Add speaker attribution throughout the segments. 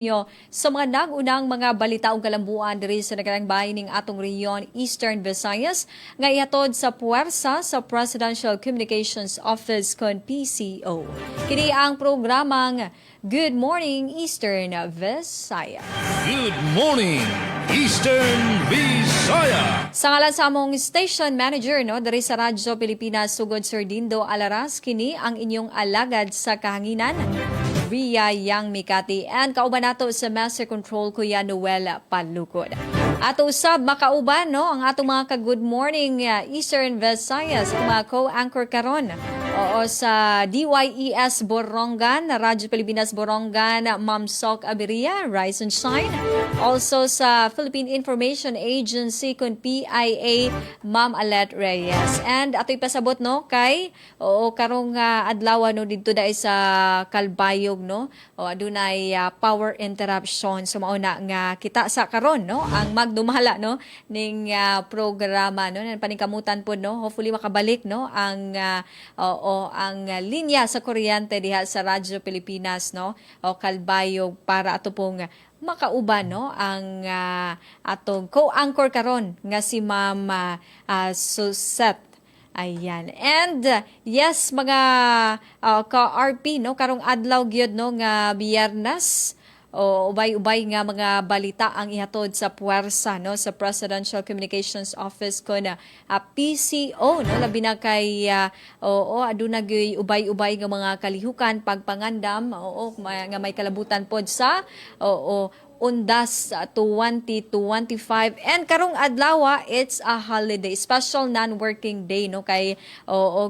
Speaker 1: Yo, sa mga nagunang mga balitaong kalambuan diri sa nagarang bahin ning atong rehiyon Eastern Visayas nga ihatod sa puwersa sa Presidential Communications Office kon PCO. Kini ang programang Good Morning Eastern Visayas.
Speaker 2: Good morning, Eastern Visayas.
Speaker 1: Sa ngalan sa among station manager diri sa Radyo Pilipinas sugod Sir Dindo Alaras, kini ang inyong alagad sa kahanginan, Ria Yang Mikati, and kauban nato sa Master Control Kuya Noel Palukod. Ato usab makauban ang atong mga ka-good morning Eastern Visayas, mga co-anchor karon. Oo, sa DYES Borongan, Radyo Pilipinas Borongan, Ma'am Sok Abiria, Rise and Shine. Also sa Philippine Information Agency kun PIA, Ma'am Alet Reyes. And ato'y pasabot kay karong adlaw dito dai sa Kalbayog o adunay power interruption, so mao na nga kita sa karon ang magdumala ning programa nan paningkamutan po hopefully makabalik ang ang linya sa kuryente diha sa Radyo Pilipinas o Kalbayog para ato pong makauban ang atong co-anchor karon nga si Ma'am Suset. Ayan. And yes, mga ka-RP karong adlaw gyud nga Biyernes, ubay-ubay nga mga balita ang ihatod sa puwersa sa Presidential Communications Office kon PCO labi na kay aduna gyud ubay-ubay nga mga kalihukan pagpangandam nga may kalabutan pod sa undas 2025, and karong adlaw it's a holiday, special non-working day kay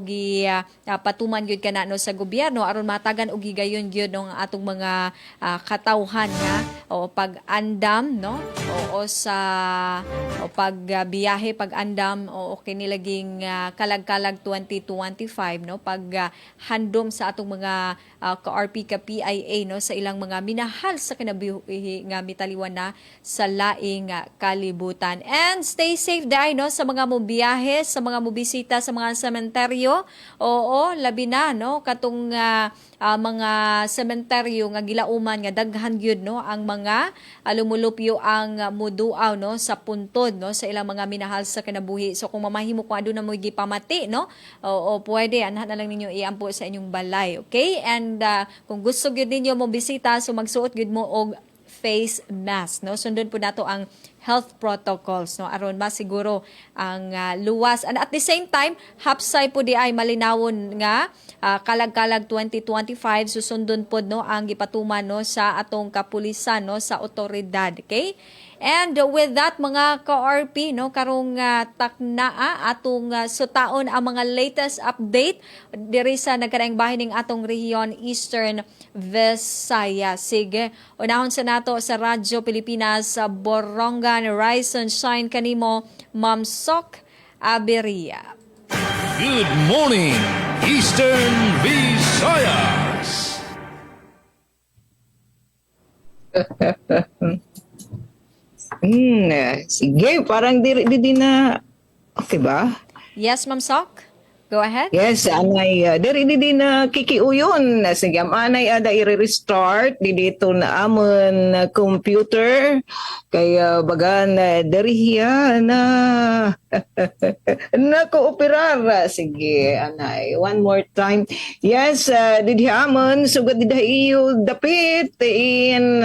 Speaker 1: gi patuman gyud kana sa gobyerno aron matagan og gigayon gyud ng atong mga katawhan nga pag-andam sa pagbiyahe pag-andam kinilaging kalag-kalag 2025 pag handom sa atong mga ka-RP ka PIA sa ilang mga minahal sa kinabuhi nga mitaliwan na sa laing kalibutan. And stay safe dai sa mga mobiyahe, sa mga mobisita sa mga sementeryo. Labi na katong mga sementeryo nga gilauman nga daghan gyud ang mga lumulupyo ang muduaw sa puntod sa ilang mga minahal sa kinabuhi. So kung mamahimo kung aduna mo gipamati pwede anhan na lang ninyo iampo sa inyong balay, okay? And kung gusto gyud ninyo mo bisita, so magsuot gyud mo og face mask sundon po nato ang health protocols aron masiguro ang luwas, and at the same time hapsay po di ay malinawon nga kalag-kalag 2025 susundon po ang gipatuman sa atong kapulisan sa otoridad, okay? And with that mga ka-RP karong taknaa atong sutaon ang mga latest update diri sa nagkadaing bahin ning atong rehiyon Eastern Visayas. Sige, unahon sa nato sa Radyo Pilipinas sa Borongan, Rise and Shine kanimo Ma'am Sok Abiria.
Speaker 2: Good morning, Eastern Visayas.
Speaker 3: Sige, parang di na, okay ba?
Speaker 1: Yes, Ma'am Sok? Go ahead.
Speaker 3: Yes, anay, di na kikiuyon. Sige, anay ada i-restart, di dito na amon computer. Kaya bagan, dari na nakooperar. Sige, anay, one more time. Yes, di amon, sugod di iyo dapit in...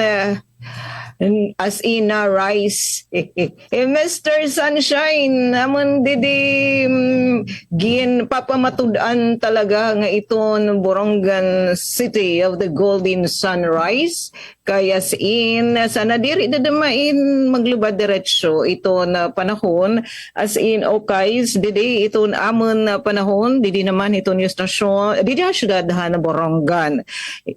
Speaker 3: as in rice. Mr. Sunshine, amon didi gin papamatudan talaga nga iton Borongan City of the Golden Sunrise. Kaya sana diri dadamain maglubad diretsyo ito na panahon, as in okay didi iton amon na panahon didi naman iton yung stasyon didi syudadahan na Borongan.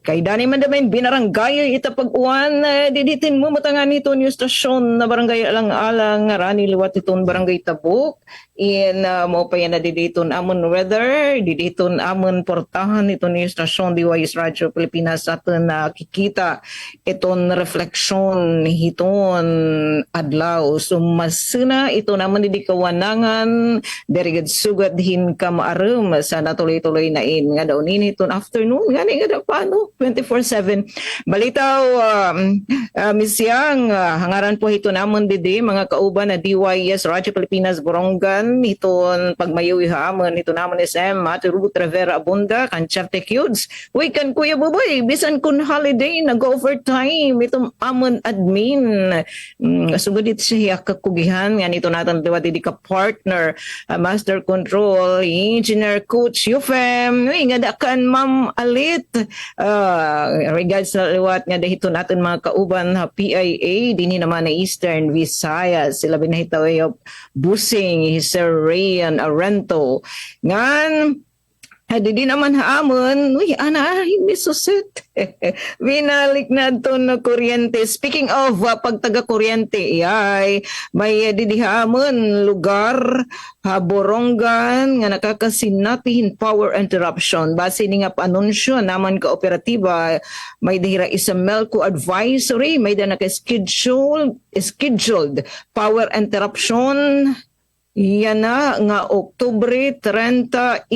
Speaker 3: Kay dani man damain binarangay ita pag-uwan didi tin mo matangan iton yung stasyon na barangay alang-alang rani liwat iton barangay Tabuk. In mo pa yan na diditon amon weather, diditon amon portahan ito ni stasyon DYS Radyo Pilipinas aton nakikita. iton refleksyon hiton adlaw. So masuna ito naman di kawanangan derigad sugad hin ka maarum sa natuloy-tuloy na in nga daw nini iton afternoon gani nga daw paano 24/7 balitaw misyang hangaran po ito naman didi mga kauban na DYS Radyo Pilipinas Borongan iton pagmayawi hamon ito naman SM Matirugot Rivera Abunda kan Charte Cudes uy kan Kuya Buboy bisan kun holiday nag-overtime itong amon admin sugod ito siya kakugihan nga nito natin liwat di ka partner Master Control Engineer Coach Yufem uy nga dakan Ma'am Alit regards sa liwat nga dahito natin mga kauban PIA dinhi naman na Eastern Visayas sila binahitaw yung busing Sir Rayan Arento ngan di naman haamon, uy, ana, hindi susit. Binalik na ito na kuryente. Speaking of pagtaga-kuryente, ay, may didihamon lugar, Borongan, nga nakakasinatihin power interruption. Base ni nga panunsyo naman ka-operatiba, may dihira isang Melco advisory, may da scheduled power interruption. Yan na nga Oktubre 31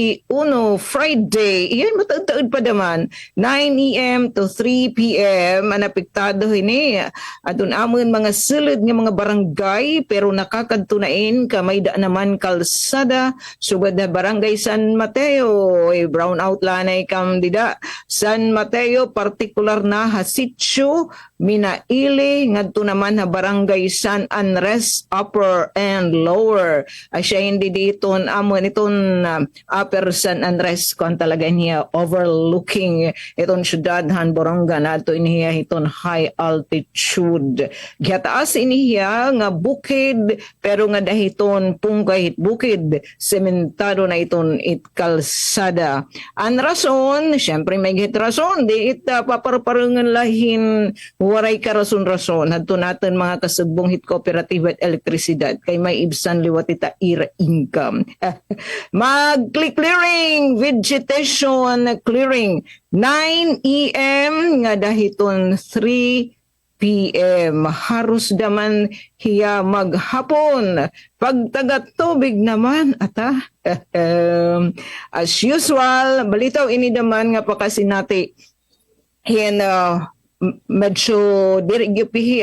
Speaker 3: Friday. Iyan matagtaod pa naman 9 AM to 3 PM ang apektado ini. Adun amon mga sulod nga mga barangay pero nakakadtunain kamay da naman kalsada subad na barangay San Mateo. Brown out lanay kam dida. San Mateo partikular na Hasitio, Minaili ngadto naman na barangay San Andres Upper and Lower. Siya hindi dito amon itong Upper San Andres kung talaga niya overlooking itong syudadhan Borongan ato iniya itong high altitude. Gataas iniya nga bukid pero nga dahiton pungkay bukid sementado na itong kalsada. Ang rason, syempre may rason di ita paparparangan lahin waray ka rason-rason hadto natin mga kasubong hit cooperative at elektrisidad kay may ibsan liwat ita ira income. Mag-click clearing, vegetation clearing 9 AM nga dahiton 3 PM. Harus daman hiya maghapon. Pag taga-tubig naman, ata. As usual, balitaw ini daman nga pakasinati hin medyo dirigipihi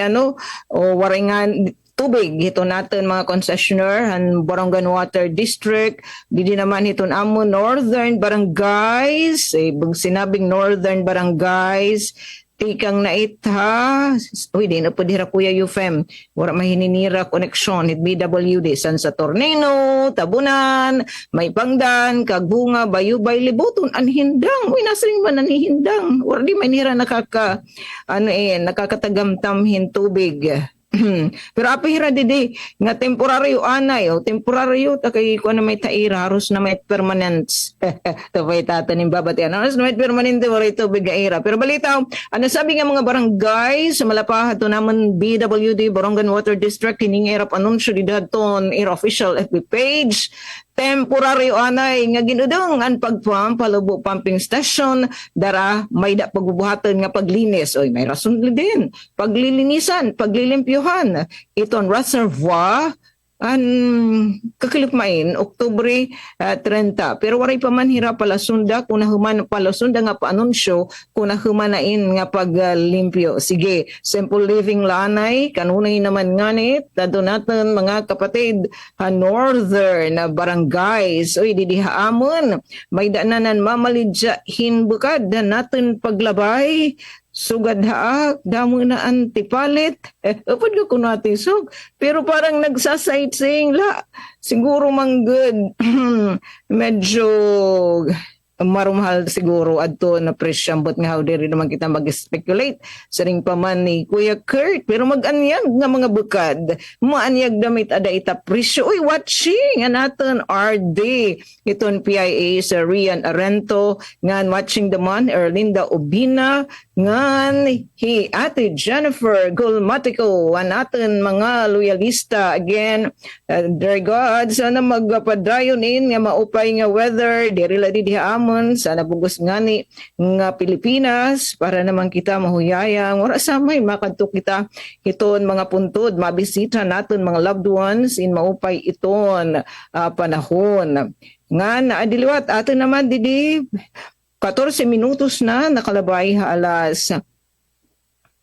Speaker 3: o waringan tubig ito natin mga concessionaire han Borongan Water District di naman iton amo northern barangays sinabing northern barangays tikang na ita uy di na po dira Kuya Yufem wala mahininira connection it BWD San Saturnino Tabunan May Pangdan Kagbunga Bayubay Libuton anhindang uy nasaling man anhindang wala di manira nakakatagamtam hin tubig. Pero apihira didi nga temporaryo anay o temporaryo ta kay ko na may taira harus na may permanence tapay tatanim babatian harus na may permanente wala ito bigaira pero balitaw ano sabi nga mga barangay sa malapahat to naman BWD Borongan Water District hiningirap anunsyo di daton air official FB page temporaryo anay nga ginudong ang pagpump palubo pumping station dara may da pagbubuhatan nga paglinis oy may rason din paglilinisan paglilimpyuhan iton reservoir kakilipmain Oktubre 30 pero waray pa man hira palasunda kung nahuman palasunda nga paanunsyo kung nahumanain nga paglimpyo sige simple living lanay kanunay naman nganit tado natin mga kapatid northern barangays oy didihaamon may daanan mamalidya hinbukad natin paglabay sugad haak, damo na antipalit. Upod ko natin sug. Pero parang nagsasightseeing la. Siguro mang good. Medyo marumahal siguro adto na presyambot nga how diri naman kita mag-speculate sa ring paman ni Kuya Kurt pero mag-anyag nga mga bukad maanyag damit ada ita presyo uy watching naton RD iton PIA sa Rian Arento ngan watching the man Erlinda Obina ngan hi Ate Jennifer Gulmatico naton mga loyalista again dear God sana magpadayon in nga maupay nga weather diri la di diha hamon sa nabugos ngani nga Pilipinas para naman kita mahuyaya wala sa may makadto kita iton mga puntod mabisita naton mga loved ones in maupay iton panahon nga naadiliwat ato naman didi 14 minutos na nakalabay alas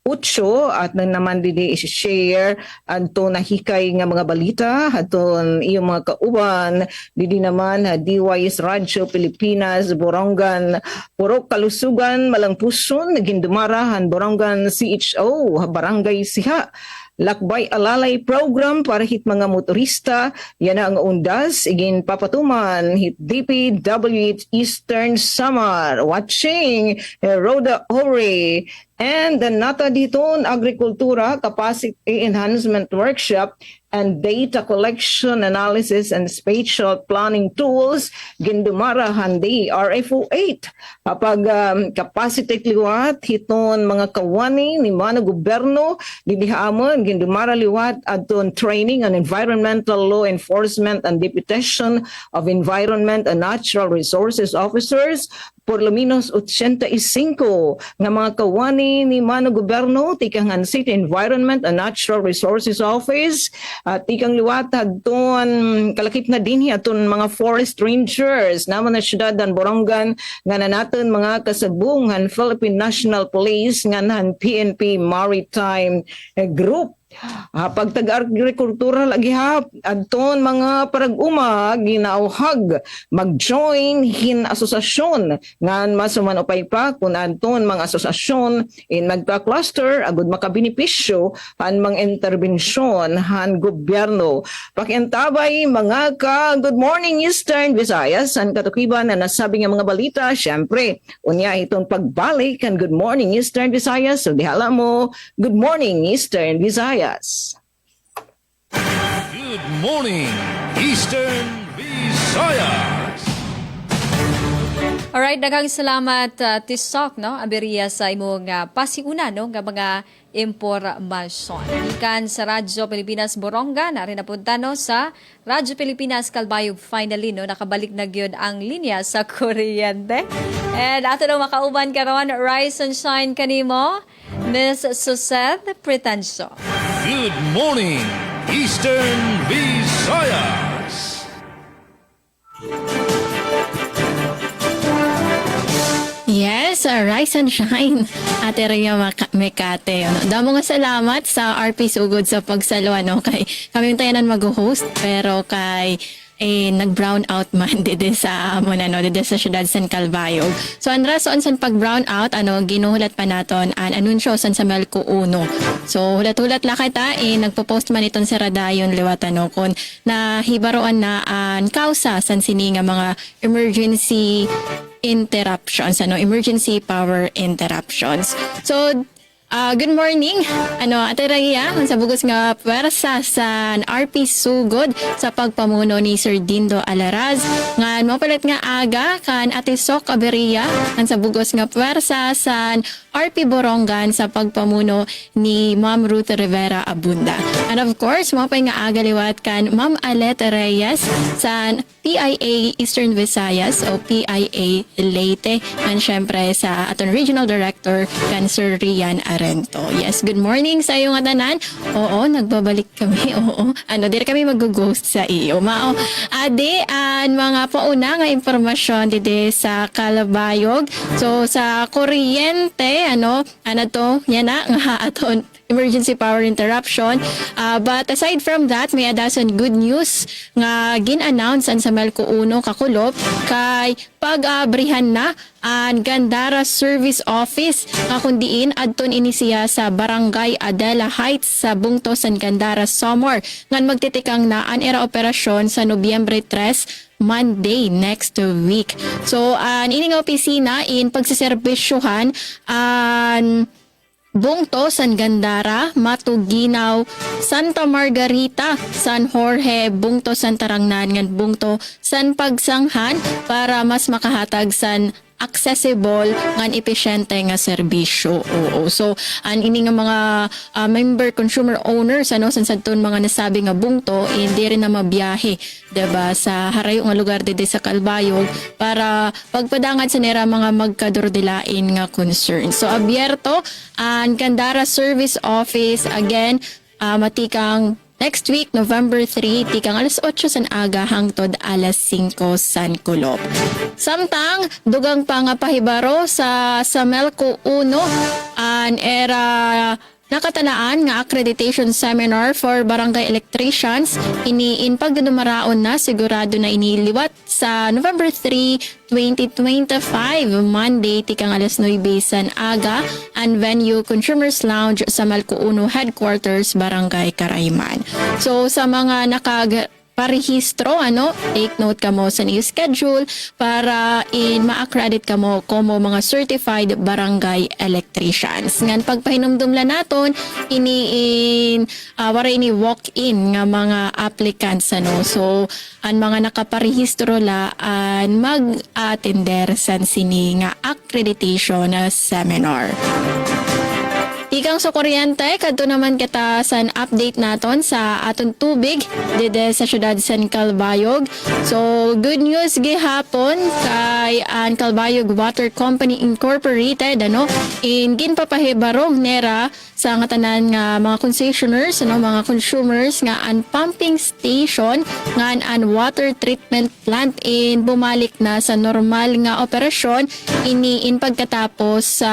Speaker 3: 8 at nang naman dili i-share adto nahikay nga mga balita aton iyong mga kauban dili naman DYS Radyo Pilipinas Borongan Purok Kalusugan Malangpuson nagindumarahan Borongan CHO Barangay Siha Lakbay Alalay Program para hit mga motorista. Yan ang undas. Igin papatuman hit DPWH Eastern Samar. Watching Rhoda Ore. And the nata diton Agrikultura Capacity Enhancement Workshop and Data Collection Analysis and Spatial Planning Tools gindumara handi RFO8 kapag capacity liwat hiton mga kawani ni mana gobyerno didihamon gindumara liwat adton training on environmental law enforcement and deputation of environment and natural resources officers por lo menos 85 nga mga kawani ni Mano Gobyerno, tikang City Environment and Natural Resources Office, at tikang liwatag ton kalakip na din aton mga forest rangers naman na syudad dan Borongan nga na naton mga kasabungan Philippine National Police nga nan PNP Maritime Group. Pagtag-agrikultura lagi adton mga parag-uma ginauhag mag-join hin asosasyon ngan masuman upay pa kun adton mga asosasyon in magpa-cluster agud makabenepisyo han mga interbensyon han gobyerno. Pakiantabay mga ka Good Morning Eastern Visayas an katukiban na nasabi nga mga balita syempre unya itong pagbalik kan Good Morning Eastern Visayas so dihala mo Good Morning Eastern Visayas.
Speaker 2: Good morning, Eastern Visayas.
Speaker 1: Alright, daghang salamat Tisok, no? Aberiya sa imong pasiuna, no? Nga mga impormasyon. Ikan sa Radyo Pilipinas Boronga, na rin napunta, no? Sa Radyo Pilipinas Calbayog, finally, no? Nakabalik na gyud ang linya sa kuryente. And ato nang makauban karon, Rise and Shine kanimo, Miss Suseth Pretencio.
Speaker 2: Good morning, Eastern Visayas.
Speaker 4: Yes, rise and shine. Ate Rhea Mecate. Damo nga salamat sa RP Sugod sa pagsalo. Kay kami yung tayanan mag-host pero kay nag-brown out man dede sa dede sa syudad San Calbayog. So ang rason sa pag-brown out ginuhulat pa naton an anunsyo sa Melco 1. So hulat-hulat la kita nagpo-post man iton sa Radayon liwat kon na hibaroan na an kausa san sini nga mga emergency interruptions, emergency power interruptions. So good morning. Ate Rhea, sa bugos nga pwersa sa RP Sugod sa pagpamuno ni Sir Dindo Alaraz. Nga mapalit nga aga kan Ate Sok Aberia ang sa bugos nga pwersa sa RP Borongan sa pagpamuno ni Ma'am Ruth Rivera Abunda. And of course, mapay nga aga liwat kan Ma'am Alet Reyes sa PIA Eastern Visayas o PIA Leyte. And syempre sa aton Regional Director kan Sir Rian Arento. Yes, good morning sa iyo nga tanan. Oo, nagbabalik kami. Oo. Dire kami mag-ghost sa iyo. Mao. Ade, mga pauna nga impormasyon dide sa Calbayog. So sa kuryente, yan na nga aton emergency power interruption. But aside from that, may adason good news nga gin-announce sa Melco 1 kakulop kay pag-abrihan na ang Gandara Service Office nga kundiin adton inisiya sa Barangay Adela Heights sa Bungto San Gandara Samar ngan magtitikang na an era operasyon sa Nobyembre 3 Monday next week. So ini nga opisina in pagsiserbisyuhan an Bungto, San Gandara, Matuginaw, Santa Margarita, San Jorge, Bungto, San Tarangnan, ngan Bungto, San Pagsanghan para mas makahatag san accessible ngan epesyente nga serbisyo. Oo. So ini nga mga member consumer owners san sadton mga nasabi nga bungto hindi rin na mabiyahe, diba, sa harayo nga lugar dito sa Calbayog para pagpadangan sa nera mga magkadurdilain nga concern. So abierto ang Gandara Service Office again matikang next week, November 3, tikang alas 8 san aga hangtod alas 5 san kulop. Samtang, dugang pa nga pahibaro sa Melco 1, an era nakatanaan nga accreditation seminar for barangay electricians iniin pagdumaraon na sigurado na iniliwat sa November 3, 2025 Monday tikang alas 9 san aga ang venue Consumers Lounge sa Melco 1 headquarters Barangay Karayman. So sa mga parehistro, take note ka mo sa new schedule para ma-accredit ka mo como mga certified barangay electricians. Ngan pagpahinumdum lang naton, wala ini walk-in nga mga applicants, So, ang mga nakaparehistro la, mag-attender sa sini nga accreditation seminar. Ikang sa kuryente, kadto naman kita sa update naton sa aton tubig dede sa syudad San Calbayog. So, good news gihapon kay ang Calbayog Water Company Incorporated, ginpapahibarog nera sa nga tanan nga mga concessioners, mga consumers nga ang pumping station nga ang water treatment plant bumalik na sa normal nga operasyon in pagkatapos sa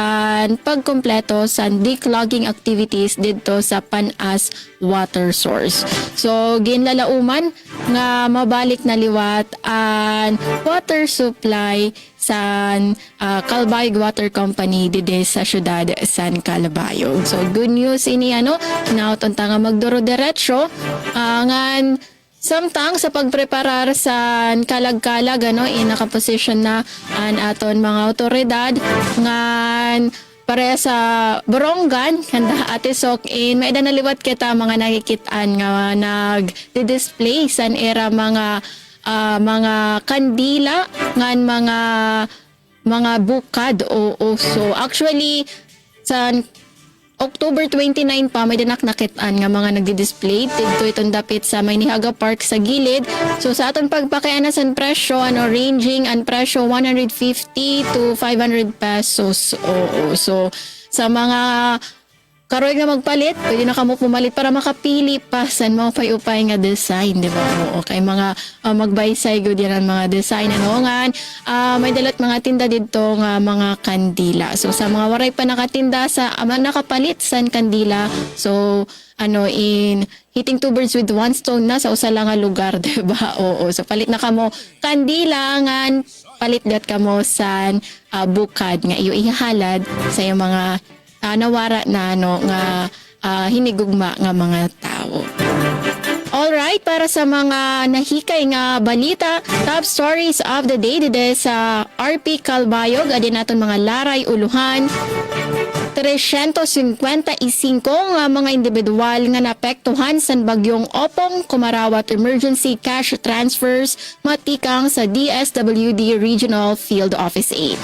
Speaker 4: pagkumpleto sa declogging activities dito sa Panas water source. So ginlalauman nga mabalik na liwat ang water supply sa Calbayog Water Company dide sa syudad San Calbayog. So good news ini nautunta nga magduro diretso ngan samtang sa pagpreparar sa kalag-kalag nakaposisyon na ang aton mga otoridad ngan pareha sa Borongan kanda ate sok may naliwat kita mga nakikitaan nga nag-display san era mga kandila ngan mga bukad so actually sa October 29 pa may nakitaan nga mga nagdi-display dito itong dapit sa Maynihaga Park sa gilid. So sa aton pagpakayanan sa presyo ranging ang presyo 150 to 500 pesos. So sa mga karoy nga magpalit, pwede na kamo pumalit para makapili pa sa mga upay nga design, di ba? Okay, mga magbaysay good yan ang mga design may dalat mga tinda dito nga mga kandila. So sa mga waray pa nakatinda sa nakapalit sa kandila, so hitting two birds with one stone na sa usa lang nga lugar, di ba? So palit na kamo kandila ngan palit gat kamo sa bukad nga iyo ihalad sa yung mga nawara na nga hinigugma nga mga tao. Alright, para sa mga nahikay nga balita, top stories of the day dide sa RP Calbayog, adin naton mga laray uluhan. 355 nga mga individual nga naapektuhan sa bagyong Opong kumarawat emergency cash transfers matikang sa DSWD Regional Field Office 8.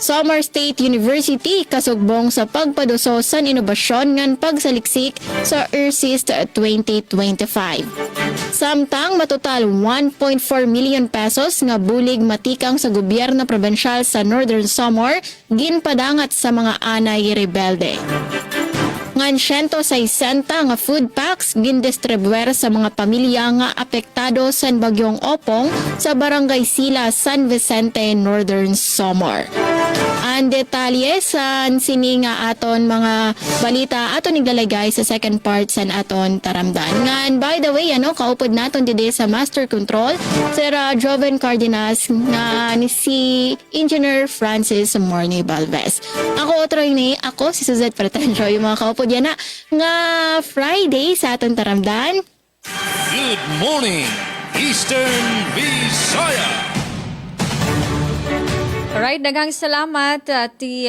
Speaker 4: Samar State University kasugbong sa pagpaduso sa inobasyon ngan pagsaliksik sa ERSIST 2025. Samtang matotal 1.4 million pesos nga bulig matikang sa gobyerno probensyal sa Northern Samar ginpadangat sa mga anay rebelde. Ngan 160 nga food packs gindistribuer sa mga pamilya nga apektado sa bagyong Opong sa Barangay Sila, San Vicente, Northern Samar. Ang detalye sa sini nga aton mga balita aton iglalagay sa second part sa aton taramdan. Ngan by the way kaupod naton dide sa Master Control Sir Joven Cardenas nga ni si Engineer Francis Morny Balvez. Ako si Suzette Pretensio yung mga kaupod yan nga Friday sa aton taramdan.
Speaker 2: Good morning, Eastern Visaya.
Speaker 1: Alright, daghang salamat ti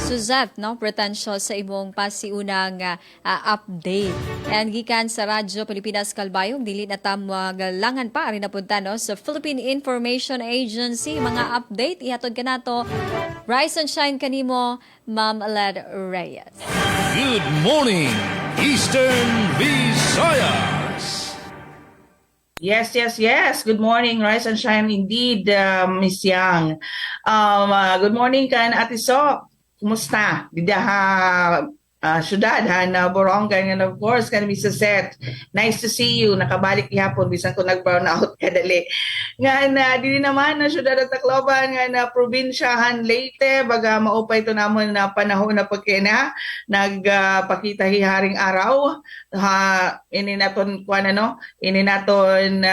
Speaker 1: Suzette, no, Pretensyo sa imong pasiunang update. And gikan sa Radyo Pilipinas Kalbayog, dili na ta magalangan pa rin napunta no sa Philippine Information Agency mga update ihatod kanato. Rise and shine kanimo, Ma'am Led Reyes.
Speaker 2: Good morning, Eastern Visayas.
Speaker 5: Yes, yes, yes. Good morning, Rise and Shine indeed, Miss Yang. Good morning kan Ate So. Kumusta? Didaha syudad na Borongan and of course kan Mrs. Seth. Nice to see you. Nakabalik ihapon bisan ko nag-brown out kadali. Nga na dili naman na syudad at Tacloban nga na probinsyahan Leyte baga maupay to namon na panahon na pagkena nagpakita hiharing araw ini naton kuan ano ini naton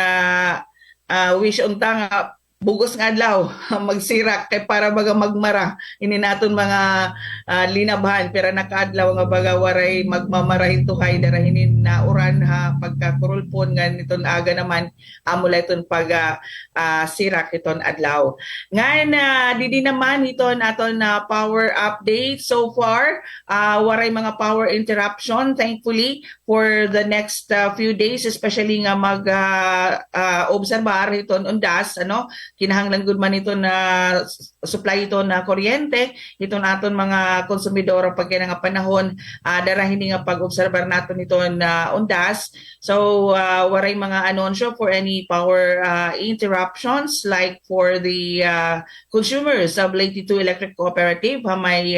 Speaker 5: wish untang bugos nga adlaw magsirak kay para baga magmara ini naton mga linabhan pero nakaadlaw nga baga waray magmamarahin to kay darahinin na uran ha pagkakurulpon nga niton aga naman amula iton pag sirak iton adlaw nga didi naman iton aton power update so far waray mga power interruption thankfully for the next few days especially nga mag obserbar iton undas ano kinahanglan gud man ito na supply ito na kuryente ito naton mga konsumidor pag nga panahon darahin nga pag-obserbar naton ito na undas so waray mga anunsyo for any power interruptions like for the consumers of Leyte 2 Electric Cooperative may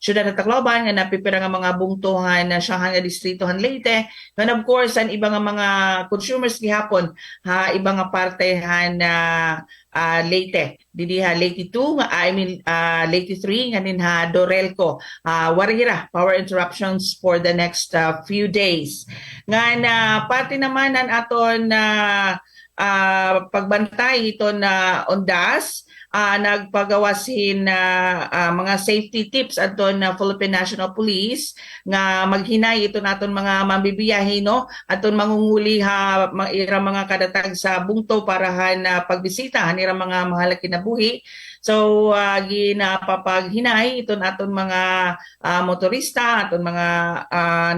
Speaker 5: syudad ng Tacloban nga napipira nga mga bungtuhan na siyang nga distritohan Leyte and of course ang iba nga mga consumers gihapon iba nga partehan na Leyte. Didi Leyte 2, Leyte 3, nganin Dorelco. Warira, power interruptions for the next few days. Nga pati naman ang aton pagbantay ito na ondas, nagpagawasin mga safety tips aton na Philippine National Police nga maghinay ito naton mga mambibiyahe no aton mangunguli mga kadatag sa bungto para pagbisita hanira mga mahal kinabuhi so ginapapaghinay ito naton mga motorista aton mga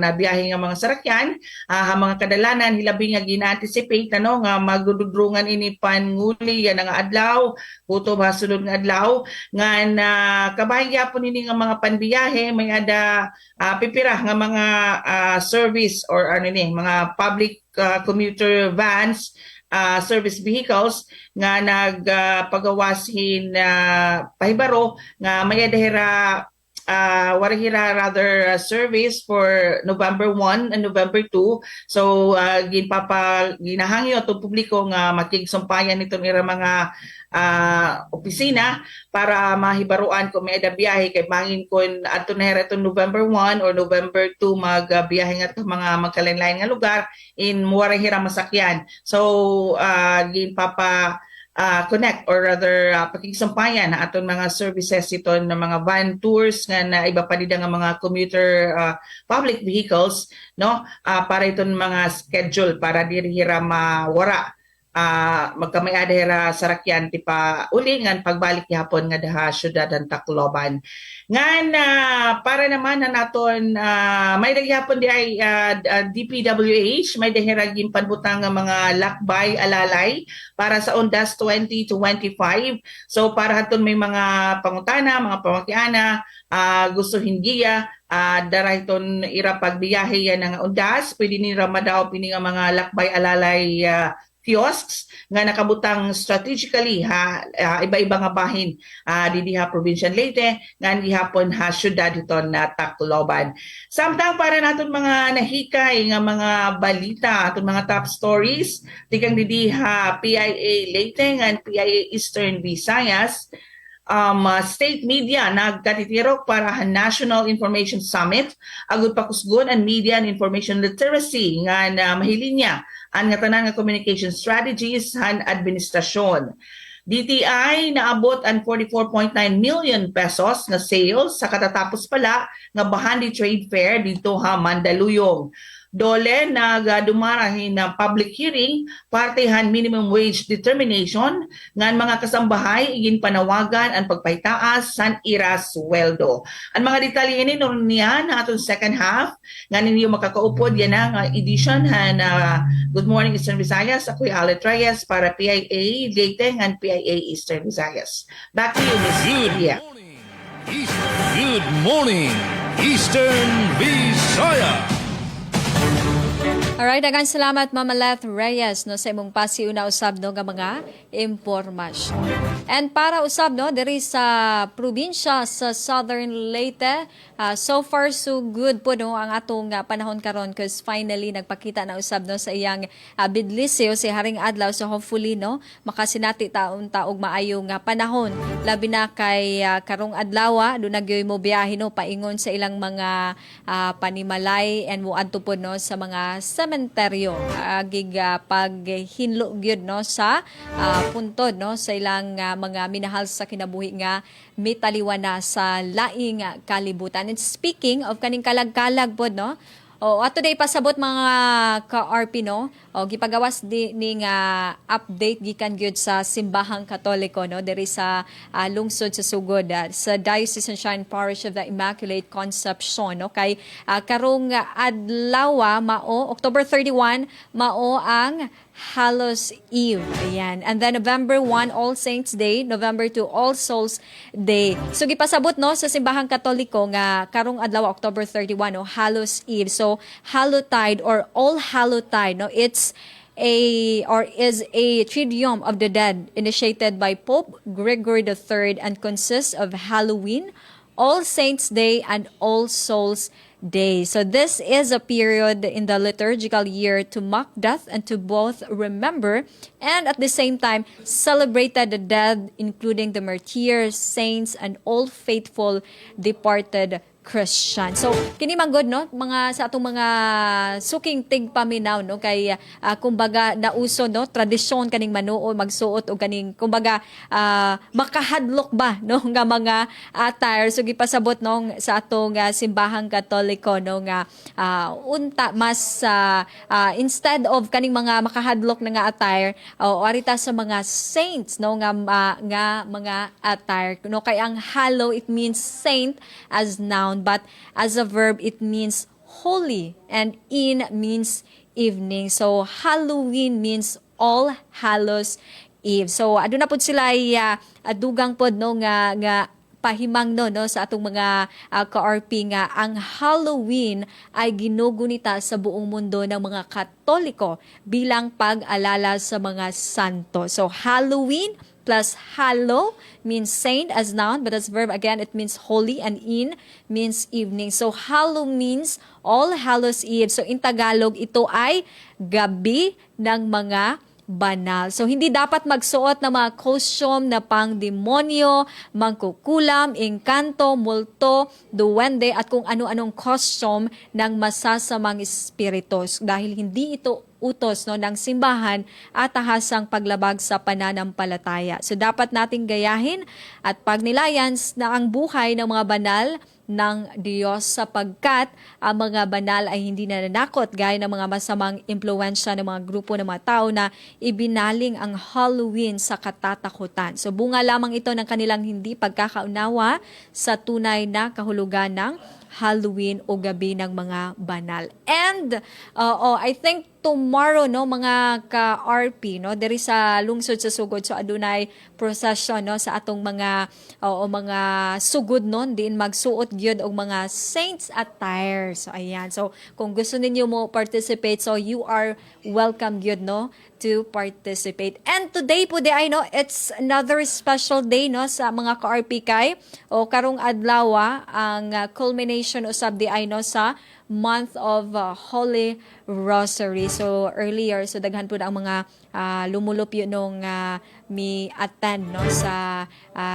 Speaker 5: nabiyahe nga mga sarakyan mga kadalanan hilabi nga gina-anticipate ano nga magdudrungan ini panguli yan nga adlaw kutob sunod nga adlaw nga kabahin gyapon ini nga mga panbiyahe may ada pipira nga mga service or ano ni mga public commuter vans service vehicles nga nagpagawasin pahibaro nga may adahira warahira rather service for November 1 and November 2 so ginahangyo to publiko nga makigsumpayan nitong ira mga opisina para mahibaruan kung may biyahe kay bangin kun adto na itong November 1 or November 2 magbiyahe nga mga magkalain-lain nga lugar in warahira masakyan so connect or rather pakigsampayan na aton mga services ito ng mga van tours nga na iba pa nga mga commuter public vehicles no para itong mga schedule para dirihira mawara magkamay-adahira sarakyan ti pa ulingan pagbalik hapon nga daha syudad ng Tacloban. Ngan para naman na naton may daghapon di ay DPWH may dahira ginpanbutang nga mga lakbay alalay para sa Ondas 2025. So para haton may mga pangutana, mga pamakiana, gusto hingiya darayton ira pagbiyahe yan nga Ondas, pwede nira madaw pini nga mga lakbay alalay kiosks nga nakabutang strategically iba-iba nga bahin didi provincial Leyte nga gihapon syudad ito na Tacloban. Samtang para naton mga nahikay nga mga balita aton mga top stories tikang didi PIA Leyte nga PIA Eastern Visayas state media nagkatitirok para National Information Summit agud pakusgon and media and information literacy nga mahilinya ang nga tanan nga communication strategies han administrasyon. DTI naabot ang 44.9 million pesos na sales sa katatapos pala nga Bahandi Trade Fair dito Mandaluyong. dole nagdumarahin na public hearing partihan minimum wage determination ngan mga kasambahay igin panawagan ang pagpahitaas san ira sweldo. Ang mga detalye ini niya na atong second half nga ninyo makakaupod yan ang edition na Good Morning Eastern Visayas. Ako'y Alet Reyes para PIA Leyte and PIA Eastern Visayas. Back to you, Ms. Lydia.
Speaker 2: Good morning, Eastern Visayas.
Speaker 1: Alright, daghang salamat Mama Leth Reyes no sa imong pasiuna usab no nga mga impormasyon. And para usab no diri sa probinsya sa Southern Leyte, so far so good po no ang atong panahon karon cause finally nagpakita na usab no sa iyang bidlisyo si Haring Adlaw, so hopefully no makasinati taon taog maayong panahon labi na kay karong adlaw do nagyoy mo biyahe no paingon sa ilang mga panimalay and muadto po no sa mga sementeryo gig paghinlo gyud no sa puntod no sa ilang mga minahal sa kinabuhi nga mitaliwan na sa laing kalibutan. And speaking of kaning kalag-kalag pod no, today pasabot mga ka-RP no, gipagawas ning update gikan gyud sa simbahang Katoliko no diri sa lungsod sa Sugod sa Diocesan Shrine Parish of the Immaculate Conception no kay karong adlaw mao October 31 mao ang Hallows Eve. Ayan. And then November 1, All Saints Day. November 2, All Souls Day. So, gipasabot no sa simbahang Katoliko nga karong adlaw October 31, no, Hallows Eve. So, Hallowtide or All Hallowtide, no, it's is a Triduum of the Dead initiated by Pope Gregory III and consists of Halloween, All Saints Day, and All Souls Day. So this is a period in the liturgical year to mock death and to both remember and at the same time celebrated the dead, including the martyrs, saints, and all faithful departed Christian. So kini manggod no mga sa atong mga suking tigpaminaw no kay kumbaga nauso no tradisyon kaning manuo magsuot og kaning kumbaga makahadlok ba no nga mga attire. So gipasabot no sa atong simbahang Katoliko no nga unta mas instead of kaning mga makahadlok na nga attire arita sa mga saints no nga mga attire no kay ang hallow it means saint as noun, but as a verb it means holy and in means evening. So Halloween means All Hallows Eve. So aduna pud sila dugang pod no nga pahimang no sa atong mga ka-RP nga ang Halloween ay ginugunita sa buong mundo ng mga Katoliko bilang pag-alala sa mga santo. So Halloween plus hallow means saint as noun, but as verb again it means holy and in means evening. So hallow means All Hallows Eve. So in Tagalog ito ay gabi ng mga banal. So hindi dapat magsuot ng mga costume na pang demonyo, mangkukulam, engkanto, multo, duwende at kung ano-anong costume ng masasamang espiritus dahil hindi ito utos no ng simbahan at tahasang paglabag sa pananampalataya. So dapat nating gayahin at pagnilayan na ang buhay ng mga banal ng Diyos sapagkat ang mga banal ay hindi nananakot gaya ng mga masamang impluwensya ng mga grupo ng mga tao na ibinaling ang Halloween sa katatakutan. So bunga lamang ito ng kanilang hindi pagkakaunawa sa tunay na kahulugan ng Halloween o gabi ng mga banal. And I think tomorrow no mga ka-RP no diri sa lungsod sa Sugod so adunay procession no sa atong mga mga sugod non diin magsuot gyud og mga saints attire. So ayan. So kung gusto ninyo mo participate so you are welcome gyud no to participate. And today po ay no it's another special day no sa mga ka-RP kay karong adlaw ang culmination usab di ay no sa month of Holy Rosary. So earlier so daghan po ang mga lumulupyo nung mi attend no sa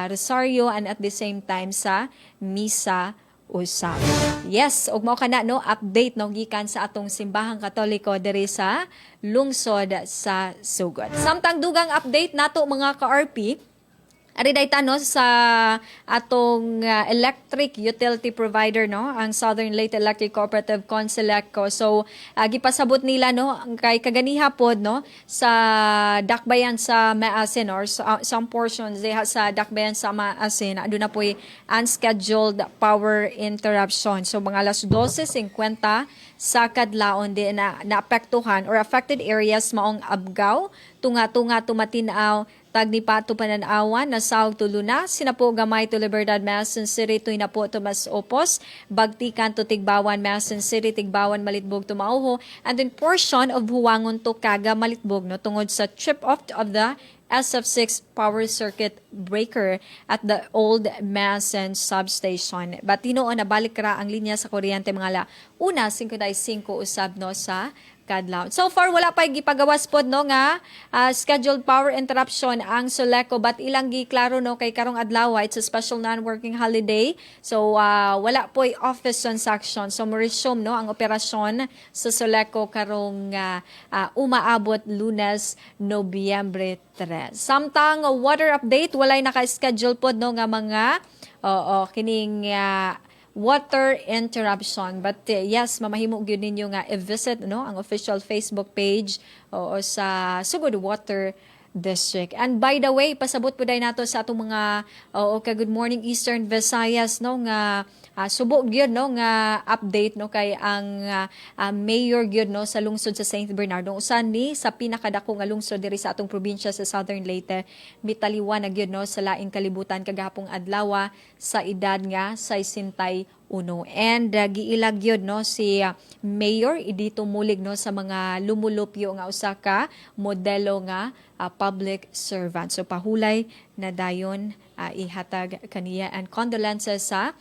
Speaker 1: Rosario and at the same time sa misa usab. Yes, ug mao kana no update no gikan sa atong simbahang Katoliko diri sa lungsod sa Sugod. Samtang dugang update nato mga ka-RP Ari dayta no sa atong electric utility provider no ang Southern Leyte Electric Cooperative Conselec. So gipasabot nila no ang kay kaganiha pod no sa dakbayan sa Maasin or some portions diha sa dakbayan sa Maasin aduna poy unscheduled power interruption. So mga alas 12:50 sa kadlaon di na naapektuhan or affected areas maong Abgao, tunga-tunga tumatinaw tagni pato pananawan na saog tulo na sinapo gamay to Libertad Mason City to inapo to Mas Opos Bagtikan to Tigbawan Mason City Tigbawan Malitbog to Mauho and then portion of Huwangon to Kaga Malitbog no tungod sa trip off of the SF6 power circuit breaker at the old Mason substation. Batinoon na balik ra ang linya sa kuryente mga la una 5:05 usab no sa kadlaw. So far wala pa gipagawas pod no nga scheduled power interruption ang Soleco but ilang giklaro no kay karong adlaw it's a special non-working holiday. So wala po office transaction. So mo-resume no ang operasyon sa Soleco karong umaabot Lunes, Nobyembre 3. Samtang water update walay naka-schedule pod no nga mga kining water interruption. But yes, mamahimo gyud ninyo nga i-visit no ang official Facebook page o sa Sugod Water District. And by the way, pasabot po dahil nato sa atong mga good morning Eastern Visayas no nga subo gyud no nga update no kay ang mayor gyud no sa lungsod sa St. Bernardo usan ni sa pinakadako nga lungsod diri sa atong probinsya sa Southern Leyte mitaliwan na gyud no sa laing kalibutan kagahapong adlaw sa edad nga 61. And giilag yun no si Mayor dito mulig no sa mga lumulupyo nga usa ka modelo nga public servant. So pahulay na dayon ihatag kaniya and condolences sa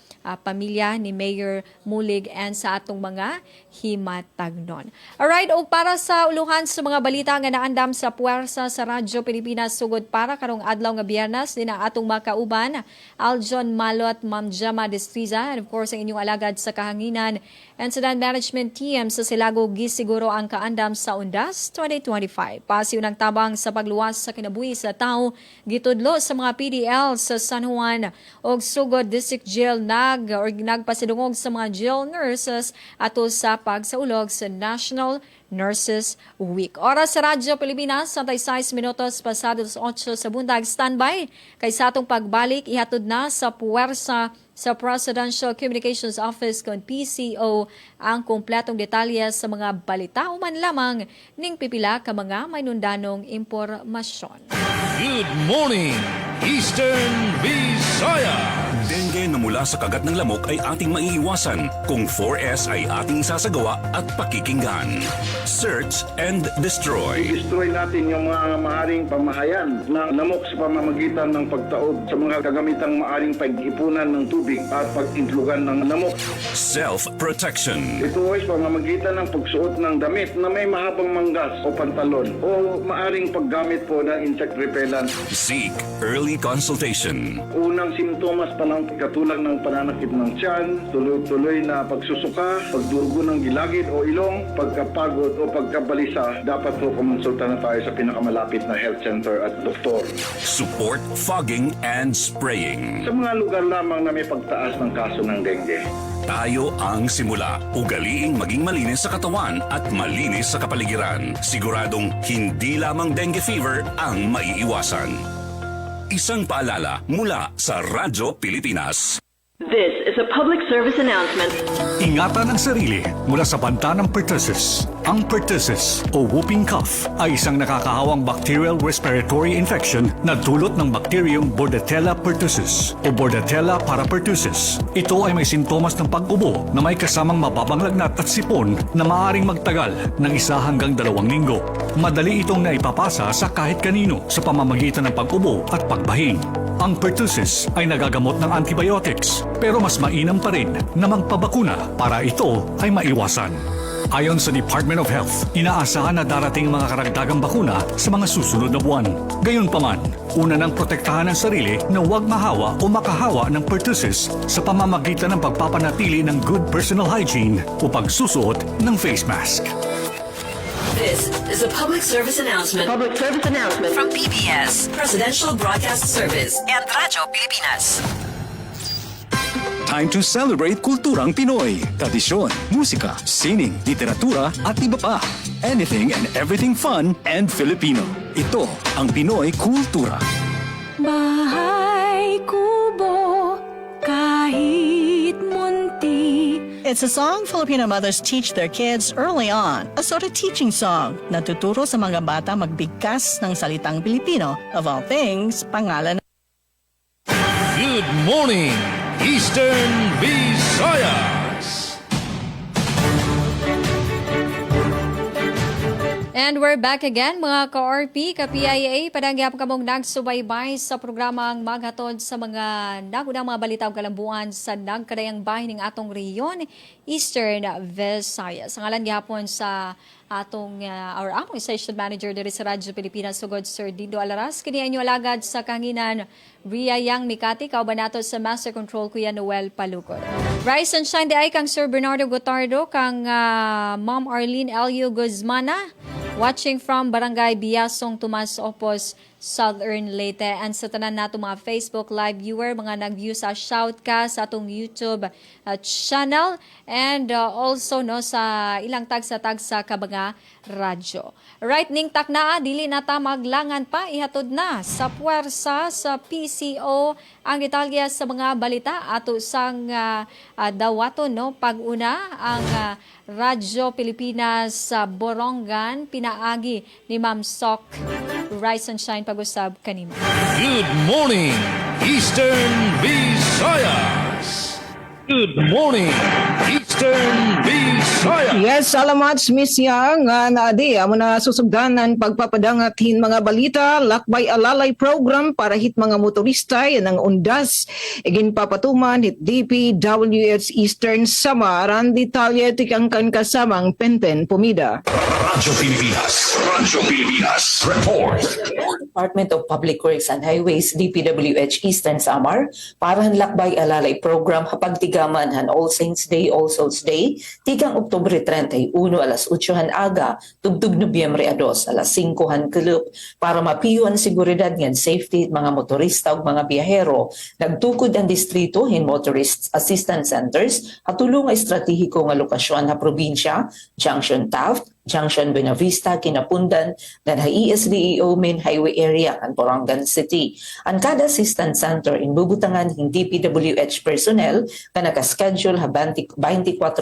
Speaker 1: pamilya ni Mayor Mulig and sa atong mga himatagnon. Alright, o para sa uluhan sa mga balita nga naandam sa puwersa sa Radyo Pilipinas sugod para karong adlaw nga Biyernes din ang atong makauban Aljon Malot, Ma'am Gemma Destriza and of course ang inyong alagad sa kahanginan Incident Management Team sa Silago gisiguro ang kaandam sa Undas 2025. Pasiw ng tabang sa pagluwas sa kinabuhi sa tao gitudlo sa mga PDL sa San Juan og Sugod District Jail nagpasidungog sa mga jail nurses ato sa pagsaulog sa National Nurses Week. Oras sa Radyo Pilipinas, 36 minutos pasado sa 8 sa bundag. Standby kay sa atong pagbalik ihatod na sa puwersa sa Presidential Communications Office kon PCO ang kumpletong detalye sa mga balita o man lamang ning pipila ka mga maynundanong impormasyon.
Speaker 2: Good morning, Eastern Visayas!
Speaker 6: Dengue na mula sa kagat ng lamok ay ating maiiwasan kung 4S ay ating sasagawa at pakikinggan. Search and destroy.
Speaker 7: Destroy natin yung mga maaring pamahayan ng lamok sa pamamagitan ng pagtaob sa mga kagamitang maaring pag-ipunan ng tubig at pag-intlugan ng lamok.
Speaker 6: Self-protection.
Speaker 7: Ito ay pamamagitan ng pagsuot ng damit na may mahabang manggas o pantalon o maaring paggamit po ng insect repellent.
Speaker 6: Seek early consultation.
Speaker 7: Unang simptomas pa lang katulad ng pananakit ng tiyan, tuloy-tuloy na pagsusuka, pagdurugo ng gilagid o ilong, pagkapagod o pagkabalisa, dapat po kumonsulta na tayo sa pinakamalapit na health center at doktor.
Speaker 6: Support fogging and spraying.
Speaker 7: Sa mga lugar lamang na may pagtaas ng kaso ng dengue.
Speaker 6: Tayo ang simula. Ugaliing maging malinis sa katawan at malinis sa kapaligiran. Siguradong hindi lamang dengue fever ang maiiwasan. Isang paalala mula sa Radyo Pilipinas.
Speaker 8: This is a public service announcement.
Speaker 9: Ingatan ang sarili mula sa banta ng pertussis. Ang pertussis o whooping cough ay isang nakakahawang bacterial respiratory infection na dulot ng bacterium Bordetella pertussis o Bordetella parapertussis. Ito ay may sintomas ng pag-ubo na may kasamang mababang lagnat at sipon na maaaring magtagal ng 1 hanggang 2 linggo. Madali itong naipapasa sa kahit kanino sa pamamagitan ng pag-ubo at pagbahing. Ang pertussis ay nagagamot ng antibiotics pero mas mainam pa rin na magpabakuna para ito ay maiwasan. Ayon sa Department of Health, inaasahan na darating mga karagdagang bakuna sa mga susunod na buwan. Gayunpaman, una nang protektahan ang sarili na huwag mahawa o makahawa ng pertussis sa pamamagitan ng pagpapanatili ng good personal hygiene o pagsusuot ng face mask.
Speaker 8: This is a public service announcement. Public service announcement from PBS, Presidential Broadcast Service, and Radyo Pilipinas.
Speaker 9: Time to celebrate kulturang Pinoy. Tradisyon, musika, sining, literatura at iba pa. Anything and everything fun and Filipino. Ito ang Pinoy Kultura.
Speaker 10: Bahay kubo, kahit munti.
Speaker 11: It's a song Filipino mothers teach their kids early on. A sort of teaching song na tuturo sa mga bata magbigkas ng salitang Pilipino. Of all things, pangalan.
Speaker 2: Good morning, Eastern Visayas.
Speaker 1: And we're back again mga ka-RP, ka-PIA. Padangyap kamong nagsubaybay sa programang maghatod sa mga nagunang mga balitaw kalambuan sa nagkadayang bahin ng atong rehiyon, Eastern Visayas. Ang alan gihapon sa atong among station manager diri sa Radyo Pilipinas sugod Sir Dindo Alaras. Kini inyo alagad sa kanginan Ria Yang Mikati, kauban nato sa Master Control Kuya Noel Palukod. Rise and shine di ay kang Sir Bernardo Gotardo, kang Ma'am Arlene Elio Guzmana, watching from Barangay Biasong, Tomas Opos, Southern Leyte. And sa tanan nato mga Facebook live viewer, mga nag-view sa Shoutcast sa atong YouTube channel, and also no sa ilang tagsa-tagsa ka mga radyo. Right ning taknaa, dili na ta maglangan pa, ihatod na sa puwersa sa PCO ang detalye sa mga balita ato sang dawaton no pag-una ang Radyo Pilipinas sa Borongan pinaagi ni Ma'am Sok. Rise and shine pag-usab kanimo.
Speaker 2: Good morning, Eastern Visayas. Good morning, Eastern Visayas.
Speaker 3: Yes, salamat Miss Yang. Naadi, amo na susugdanan pagpapadangatin mga balita, lakbay alalay program para hit mga motorista yan ang undas. Igin papatuman hit DPWH Eastern Samar, ang detalye tikangkan kasamang Penpen Pumida.
Speaker 6: Radyo Pilipinas. Radyo Pilipinas. Report.
Speaker 12: Department of Public Works and Highways, DPWH Eastern Samar, parahan lakbay alalay program hapagtigaman han All Saints Day, All Souls Day, tigang Oktubre 31 alas 8 aga, tubtub Nobyembre 2 alas 5 kelup, para mapiyuan seguridad ng safety mga motorista ug mga biyahero. Nagtukod ang distrito hin Motorist Assistance Centers, hatulong nga estratehiko nga lokasyon na probinsya, Junction Taft, Junction Buenavista, Kinapundan, dan ESDEO main highway area ang Borongan City. Ang kada assistance center in bubutangan ng DPWH personnel ka nakaschedule ha 24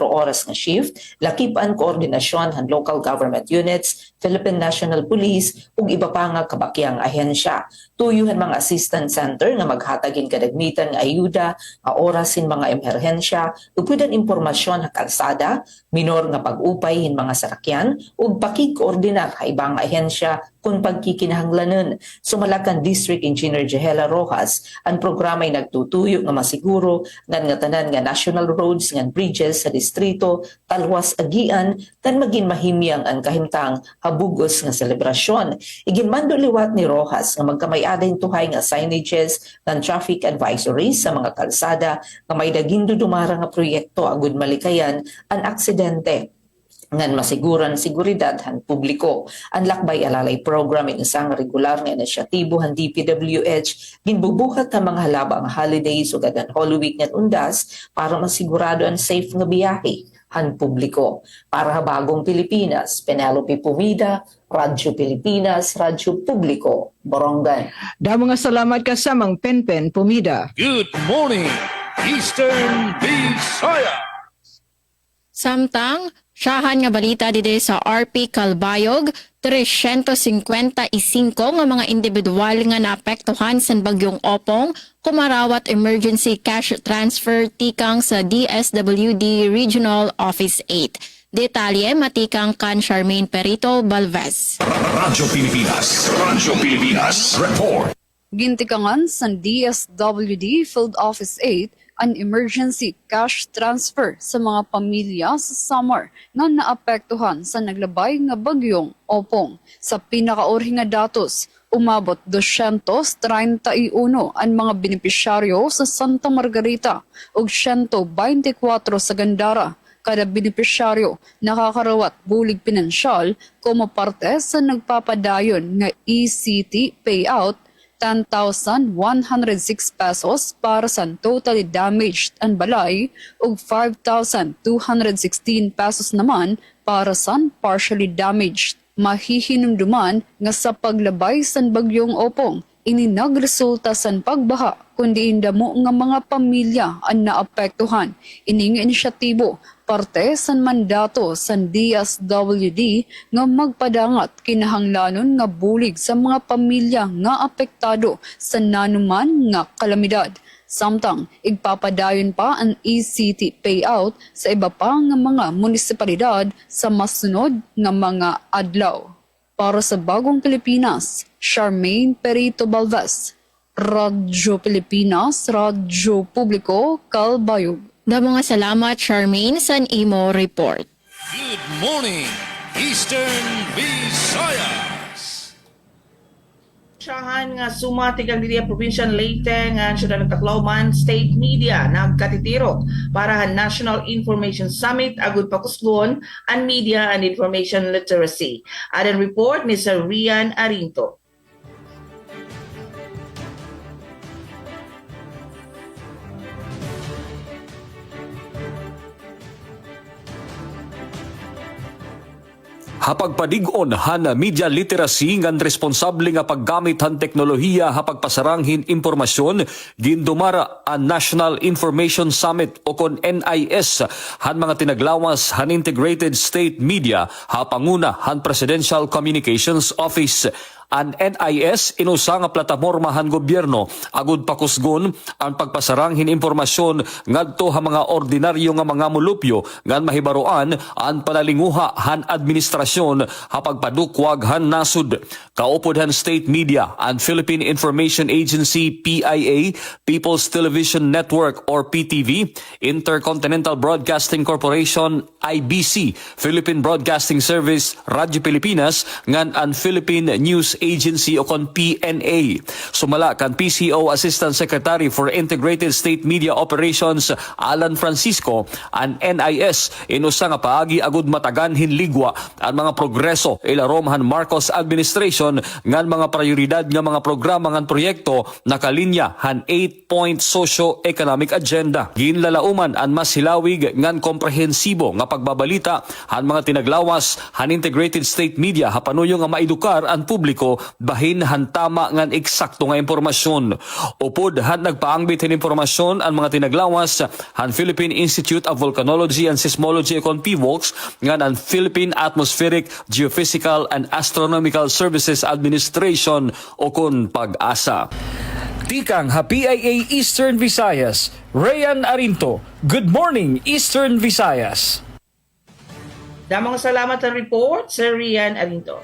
Speaker 12: oras nga shift, lakipan koordinasyon ng local government units, Philippine National Police ug iba pa nga kabakyang ahensya. Tuyuhan mga assistance center nga maghatagin kadagmitan nga ayuda, nga orasin mga emerhensya, ug pudan impormasyon ha kalsada, minor nga pag-upay hin mga sarakyan, ug pakikoordinar ha ibang ahensya kung pagkikinahanglanon. Sumalakan District Engineer Jehela Rojas, ang programa'y nagtutuyo nga masiguro nga tanan nga national roads nga bridges sa distrito talwas agian kan maging mahimyang ang kahimtang habugos nga selebrasyon. Iginmando liwat ni Rojas nga magkamay-aday tuhay nga signages ng traffic advisories sa mga kalsada nga may daging dudumara nga proyekto agud malikayan ang aksidente ngan masiguran seguridad han publiko. Ang lakbay alalay program in isang regular nga inisyatibo han DPWH ginbubuhat ang mga halabang holidays ug ang Holy Week nga undas para masigurado ang safe nga biyahe han publiko. Para habagong Pilipinas, Penelope Pumida, Radyo Pilipinas, Radyo Publiko, Borongan.
Speaker 3: Damo nga salamat kasamang Penpen Pumida.
Speaker 2: Good morning, Eastern Visayas.
Speaker 4: Samtang, siyahan nga balita dide sa RP Calbayog, 355 nga mga individual nga naapektuhan sa bagyong Opong, kumarawat emergency cash transfer tikang sa DSWD Regional Office 8. Detalye matikang kan Charmaine Perito Balvez.
Speaker 6: Radyo Pilipinas. Radyo Pilipinas. Report.
Speaker 10: Gintikangan sa DSWD Field Office 8 an emergency cash transfer sa mga pamilya sa Samar na naapektuhan sa naglabay nga bagyong Opong. Sa pinakauri nga datos, umabot 231 ang mga benepisyaryo sa Santa Margarita ug 124 sa Gandara. kada benepisyaryo nakakarawat bulig pinansyal como parte sa nagpapadayon nga ECT payout 10,106 pesos para sa totally damaged and balay ug 5,216 pesos naman para sa partially damaged. Mahihinumduman nga sa paglabay sa bagyong Opong, ini nagresulta sa pagbaha kundi indamo nga mga pamilya ang naapektuhan. Ining inisyatibo parte sa mandato sa DSWD nga magpadangat kinahanglanon nga bulig sa mga pamilya nga apektado sa nanuman nga kalamidad. Samtang igpapadayon pa ang ECT payout sa iba pa nga mga munisipalidad sa masunod nga mga adlaw. Para sa Bagong Pilipinas, Charmaine Perito Balvez, Radyo Pilipinas, Radyo Publiko, Calbayog.
Speaker 4: Damo nga salamat, Charmaine, sa imo report.
Speaker 2: Good morning, Eastern Visayas.
Speaker 5: Siyahan nga sumatig ang Lidia Provincial Leyte nga syudad ng Tacloban State Media nagkatitiro para ang National Information Summit agud pakusgon ang media and information literacy. Adan report ni Sir Rian Arinto.
Speaker 13: Hapag padig-on han media literacy ngan responsable nga paggamit han teknolohiya hapag pasaranghin impormasyon gindumara ang National Information Summit o kon NIS han mga tinaglawas han Integrated State Media hapanguna han Presidential Communications Office. Ang NIS inusa nga plataporma han gobyerno agud pakusgon ang pagpasaranghin impormasyon ngadto ha mga ordinaryo nga mga mulupyo ngan mahibaroan ang panalinguha han administrasyon hapag padukwag han nasud. Kaupod han state media ang Philippine Information Agency PIA, People's Television Network or PTV, Intercontinental Broadcasting Corporation IBC, Philippine Broadcasting Service Radyo Pilipinas ngan ang Philippine News Agency o kon PNA. Sumala kan PCO Assistant Secretary for Integrated State Media Operations Alan Francisco, ang NIS inusa nga paagi agud mataganhin ligwa ang mga progreso ilarom han Marcos administration ngan mga prioridad nga mga programa ngan proyekto nakalinya han 8-point socio-economic agenda. Ginlalauman ang mas hilawig ngan komprehensibo nga pagbabalita han mga tinaglawas han Integrated State Media hapanuyo nga maedukar ang publiko bahin han tama ngan eksakto nga impormasyon. Upod han nagpaangbit hin impormasyon ang mga tinaglawas han Philippine Institute of Volcanology and Seismology o PVOX ngan ang Philippine Atmospheric, Geophysical and Astronomical Services Administration o kon PAG-ASA.
Speaker 2: Tikang ha PIA Eastern Visayas, Rayan Arinto. Good morning, Eastern Visayas.
Speaker 5: Damang salamat sa report, Sir Rian Arinto.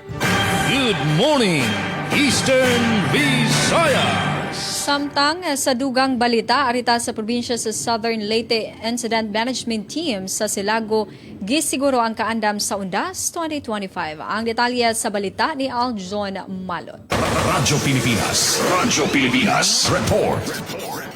Speaker 2: Good morning, Eastern Visayas.
Speaker 1: Samtang sa dugang balita, arita sa probinsya sa Southern Leyte Incident Management Team sa Silago, gisiguro ang kaandam sa Undas 2025. Ang detalye sa balita ni Aljon Malot.
Speaker 6: Radyo Pilipinas, report.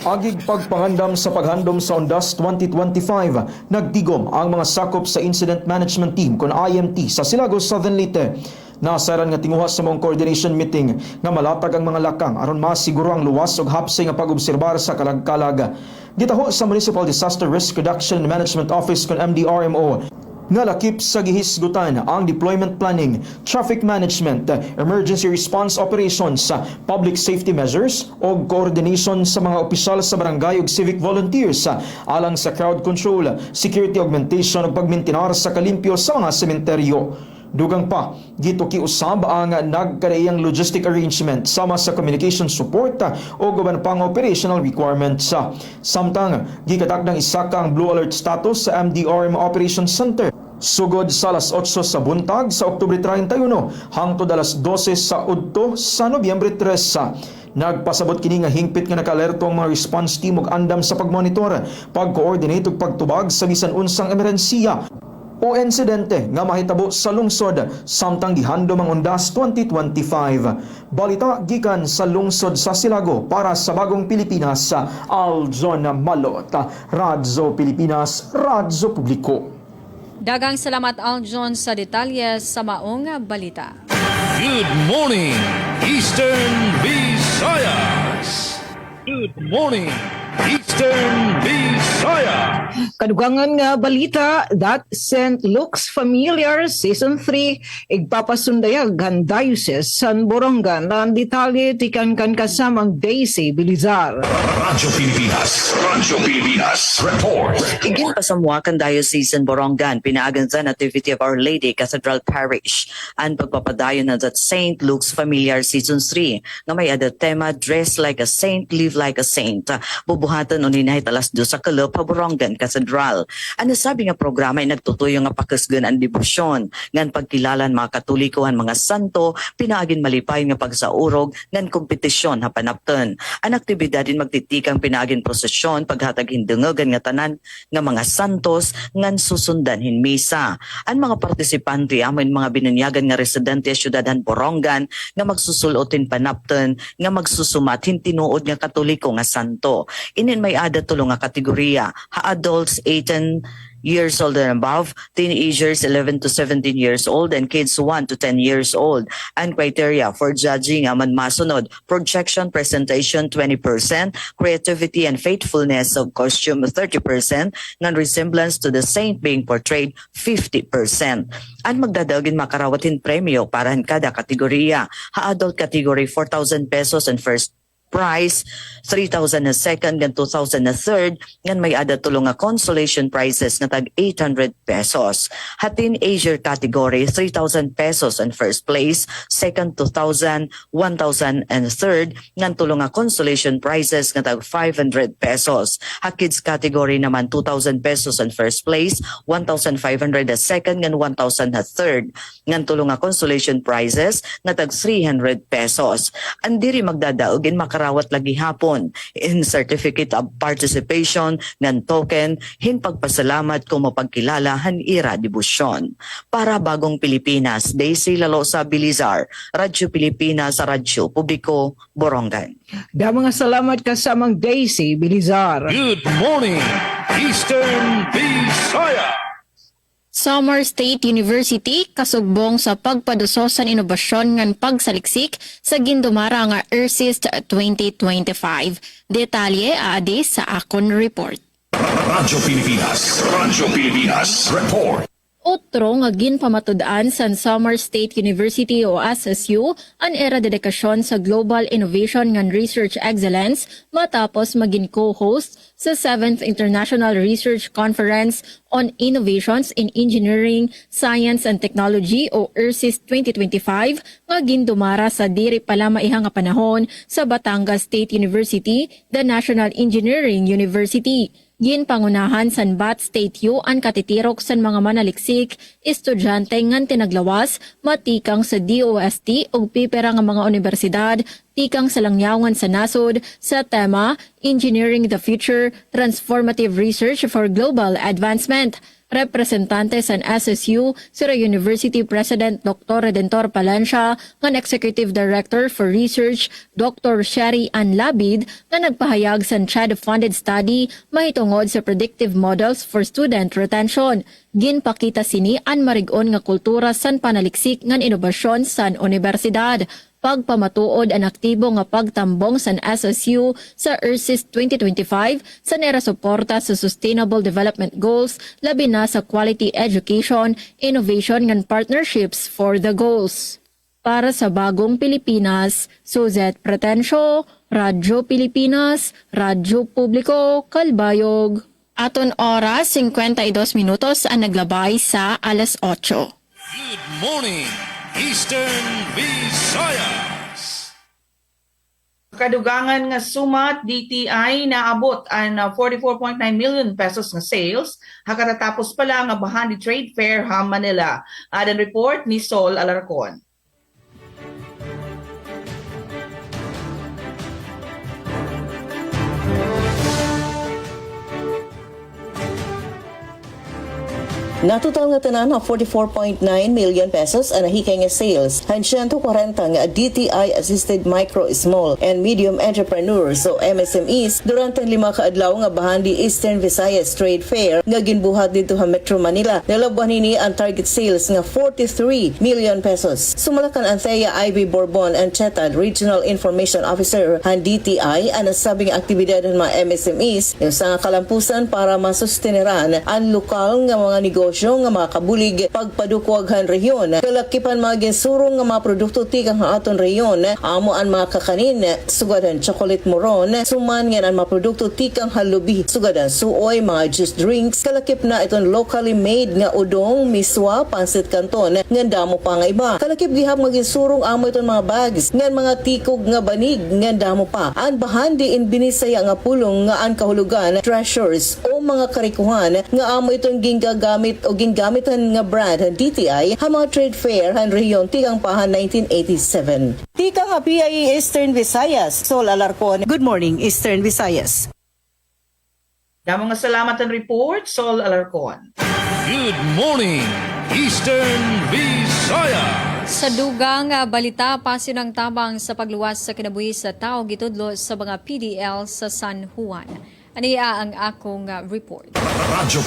Speaker 14: Agig pagpangandam sa paghandom sa Undas 2025, nagtigom ang mga sakop sa Incident Management Team kon IMT sa Silago, Southern Leyte. Nasaran nga tinguha sa mong coordination meeting nga malatag ang mga lakang aron masiguro ang luwas ug hapsay nga pag-obserbar sa kalag-kalag. Gitaho sa Municipal Disaster Risk Reduction and Management Office kon MDRMO nga lakip sa gihisgutan ang deployment planning, traffic management, emergency response operations, public safety measures o coordination sa mga opisyal sa barangay ug civic volunteers alang sa crowd control, security augmentation ug pagmintinar sa kalimpyo sa mga sementeryo. Dugang pa, gito kiusab ang nagkarayang logistic arrangement sama sa communication support o guban pang operational requirements. Samtang, gikatakdang isa ka ang Blue Alert status sa MDRM Operations Center. Sugod sa alas 8 sa buntag sa Oktubre 31 hangtod alas 12 sa udto sa Nobyembre 3. Nagpasabot kini nga hingpit nga naka-alerto ang mga response team ug andam sa pagmonitor, pag-coordinate ug pagtubag sa bisan unsang emerhensiya o insidente nga mahitabo sa lungsod samtang gihandom ang Undas 2025. Balita gikan sa lungsod sa Silago para sa Bagong Pilipinas, Aljon Malot, Radyo Pilipinas, Radyo Publiko.
Speaker 1: Dagang salamat Aljon sa detalye sa maong balita.
Speaker 2: Good morning, Eastern Visayas. Good morning, Eastern Visayas.
Speaker 3: Kadugangan nga balita that St. Luke's Familiar Season 3 igpapasundayag ang Diocese San Borongan na ang detalye tikan kasamang Daisy Bilizar.
Speaker 6: Radyo Pilipinas Report.
Speaker 15: Igin pasamuakan Diocese in Borongan, pinaagan sa Nativity of Our Lady Cathedral Parish ang pagpapadayon na that St. Luke's Familiar Season 3 nga may ada tema Dress Like a Saint, Live Like a Saint. Bubuhatan o ninahit alas 2 sa Kalop, Borongan Cathedral. Ang nasabi nga programa ay nagtutuyo nga pakasgan ang debosyon ngan pagkilalan mga Katoliko ang mga santo, pinaagin malipay nga pagsaurog ngan kompetisyon ha panapten. Ang aktibidad din magtitikang pinaagin prosesyon paghatag hindungogan nga tanan nga mga santos ngan susundan hin misa. Ang mga partisipante amon mga binunyagan nga residente syudadan Borongan nga magsusulotin panapten nga magsusumat hin tinuod nga Katoliko nga santo. Inin may ada tulong nga kategorya ha adults 18 years old and above, teenagers 11 to 17 years old, and kids 1 to 10 years old. And criteria for judging aman masunod: projection, presentation 20%, creativity and faithfulness of costume 30%, non-resemblance to the saint being portrayed 50%. Ang magdadagin makarawatin premyo para kada kategorya. Ha adult category 4,000 pesos and first prize, 3,000 na second, and 2,000 na third, ngan may ada tulong nga consolation prizes nga tag 800 pesos. Ha teenager category, 3,000 pesos and first place, second 2,000, 1,000 and third, ngan tulong nga consolation prizes nga tag 500 pesos. Ha kids category naman 2,000 pesos and first place, 1,500 na second, ngan 1,000 na third, ngan tulong nga consolation prizes nga tag 300 pesos. Andiri magdadaog in makarawat lagi hapon in certificate of participation ngan token hin pagpasalamat kung mapagkilala han ira debosyon. Para Bagong Pilipinas, Daisy Lalosa Bilizar, Radyo Pilipinas, Radyo Publiko, Borongan.
Speaker 3: Da mga salamat kasamang Daisy Bilizar.
Speaker 2: Good morning, Eastern Visayas.
Speaker 4: Samar State University kasugbong sa pagpadusosan inobasyon ngan pagsaliksik sa gindumara nga ERSIST 2025. Detalye adi sa akon report.
Speaker 6: Radyo Pilipinas Report.
Speaker 4: Otro nga ginpamatud-an sa Samar State University o SSU ang era dedikasyon sa Global Innovation and Research Excellence matapos maging co-host sa 7th International Research Conference on Innovations in Engineering, Science and Technology o ERSIS 2025 nga gindumara sa diri pala maihang nga panahon sa Batangas State University, the National Engineering University. Ginpangunahan san BAT State U ang katitirok san mga manaliksik, estudyante ngan tinaglawas, matikang sa DOST o pipera nga mga universidad, tikang sa langyawan sa nasod sa tema Engineering the Future, Transformative Research for Global Advancement. Representante sa SSU, Sira University President Dr. Redentor Palancia, ng Executive Director for Research, Dr. Sherry Ann Labid, na nagpahayag sa CHED-funded study mahitungod sa predictive models for student retention. Ginpakita sini an marigon nga kultura san panaliksik ngan inobasyon san universidad. Pagpamatuod ang aktibo nga pagtambong sa SSU sa ERSIS 2025 sa nera suporta sa Sustainable Development Goals, labi na sa quality education, innovation and partnerships for the goals. Para sa Bagong Pilipinas, Suzette Pretencio, Radyo Pilipinas, Radyo Publiko, Kalbayog. Aton oras, 52 minutos ang naglabay sa alas 8.
Speaker 2: Good morning, Eastern Visayas.
Speaker 5: Kadugangan nga sumat DTI naabot ang 44.9 million pesos nga sales hakatatapos pala nga Bahandi Trade Fair ha Manila. Adan report ni Sol Alarcon.
Speaker 16: Natutal nga tanan nga 44.9 million pesos ang nahikay nga sales. Han 140 nga DTI assisted micro, small and medium entrepreneurs o MSMEs durante 5 kaadlaw nga bahandi Eastern Visayas Trade Fair nga ginbuhat dito sa Metro Manila. Nalabuan nini ang target sales nga 43 million pesos. Sumalakan ang Thea Ivy Bourbon and Chetad Regional Information Officer han DTI ang nasabing aktibidad ng mga MSMEs yung sa kalampusan para masusteneran ang lokal nga mga negosyo nga mga kabulig pagpadukwag han rehiyon. Kalakipan mga ginsurong nga mga produkto tikang ha aton rehiyon amo ang mga kakanin sugadan chocolate moron suman nga ang mga produkto tikang halubi sugadan suoy mga juice drinks kalakip na itong locally made nga udong miswa pansit kanton nga damo pa nga iba kalakip gihap nga ginsurong amo itong mga bags nga mga tikog nga banig nga damo pa ang bahandi in binisaya nga pulong nga ang kahulugan treasures o mga karikuhan nga amo itong ginggamit o ginggamitan nga brand han DTI ha mga trade fair han rehiyon tikang pahan 1987. Tika nga PIE Eastern Visayas, Sol Alarcon. Good morning, Eastern Visayas.
Speaker 5: Damo nga salamat ang report, Sol Alarcon.
Speaker 2: Good morning, Eastern Visayas.
Speaker 1: Sa dugang balita, pasin ang tabang sa pagluwas sa kinabuhi sa tao gitudlo sa mga PDL sa San Juan. Aniya ang akong report.
Speaker 6: Radyo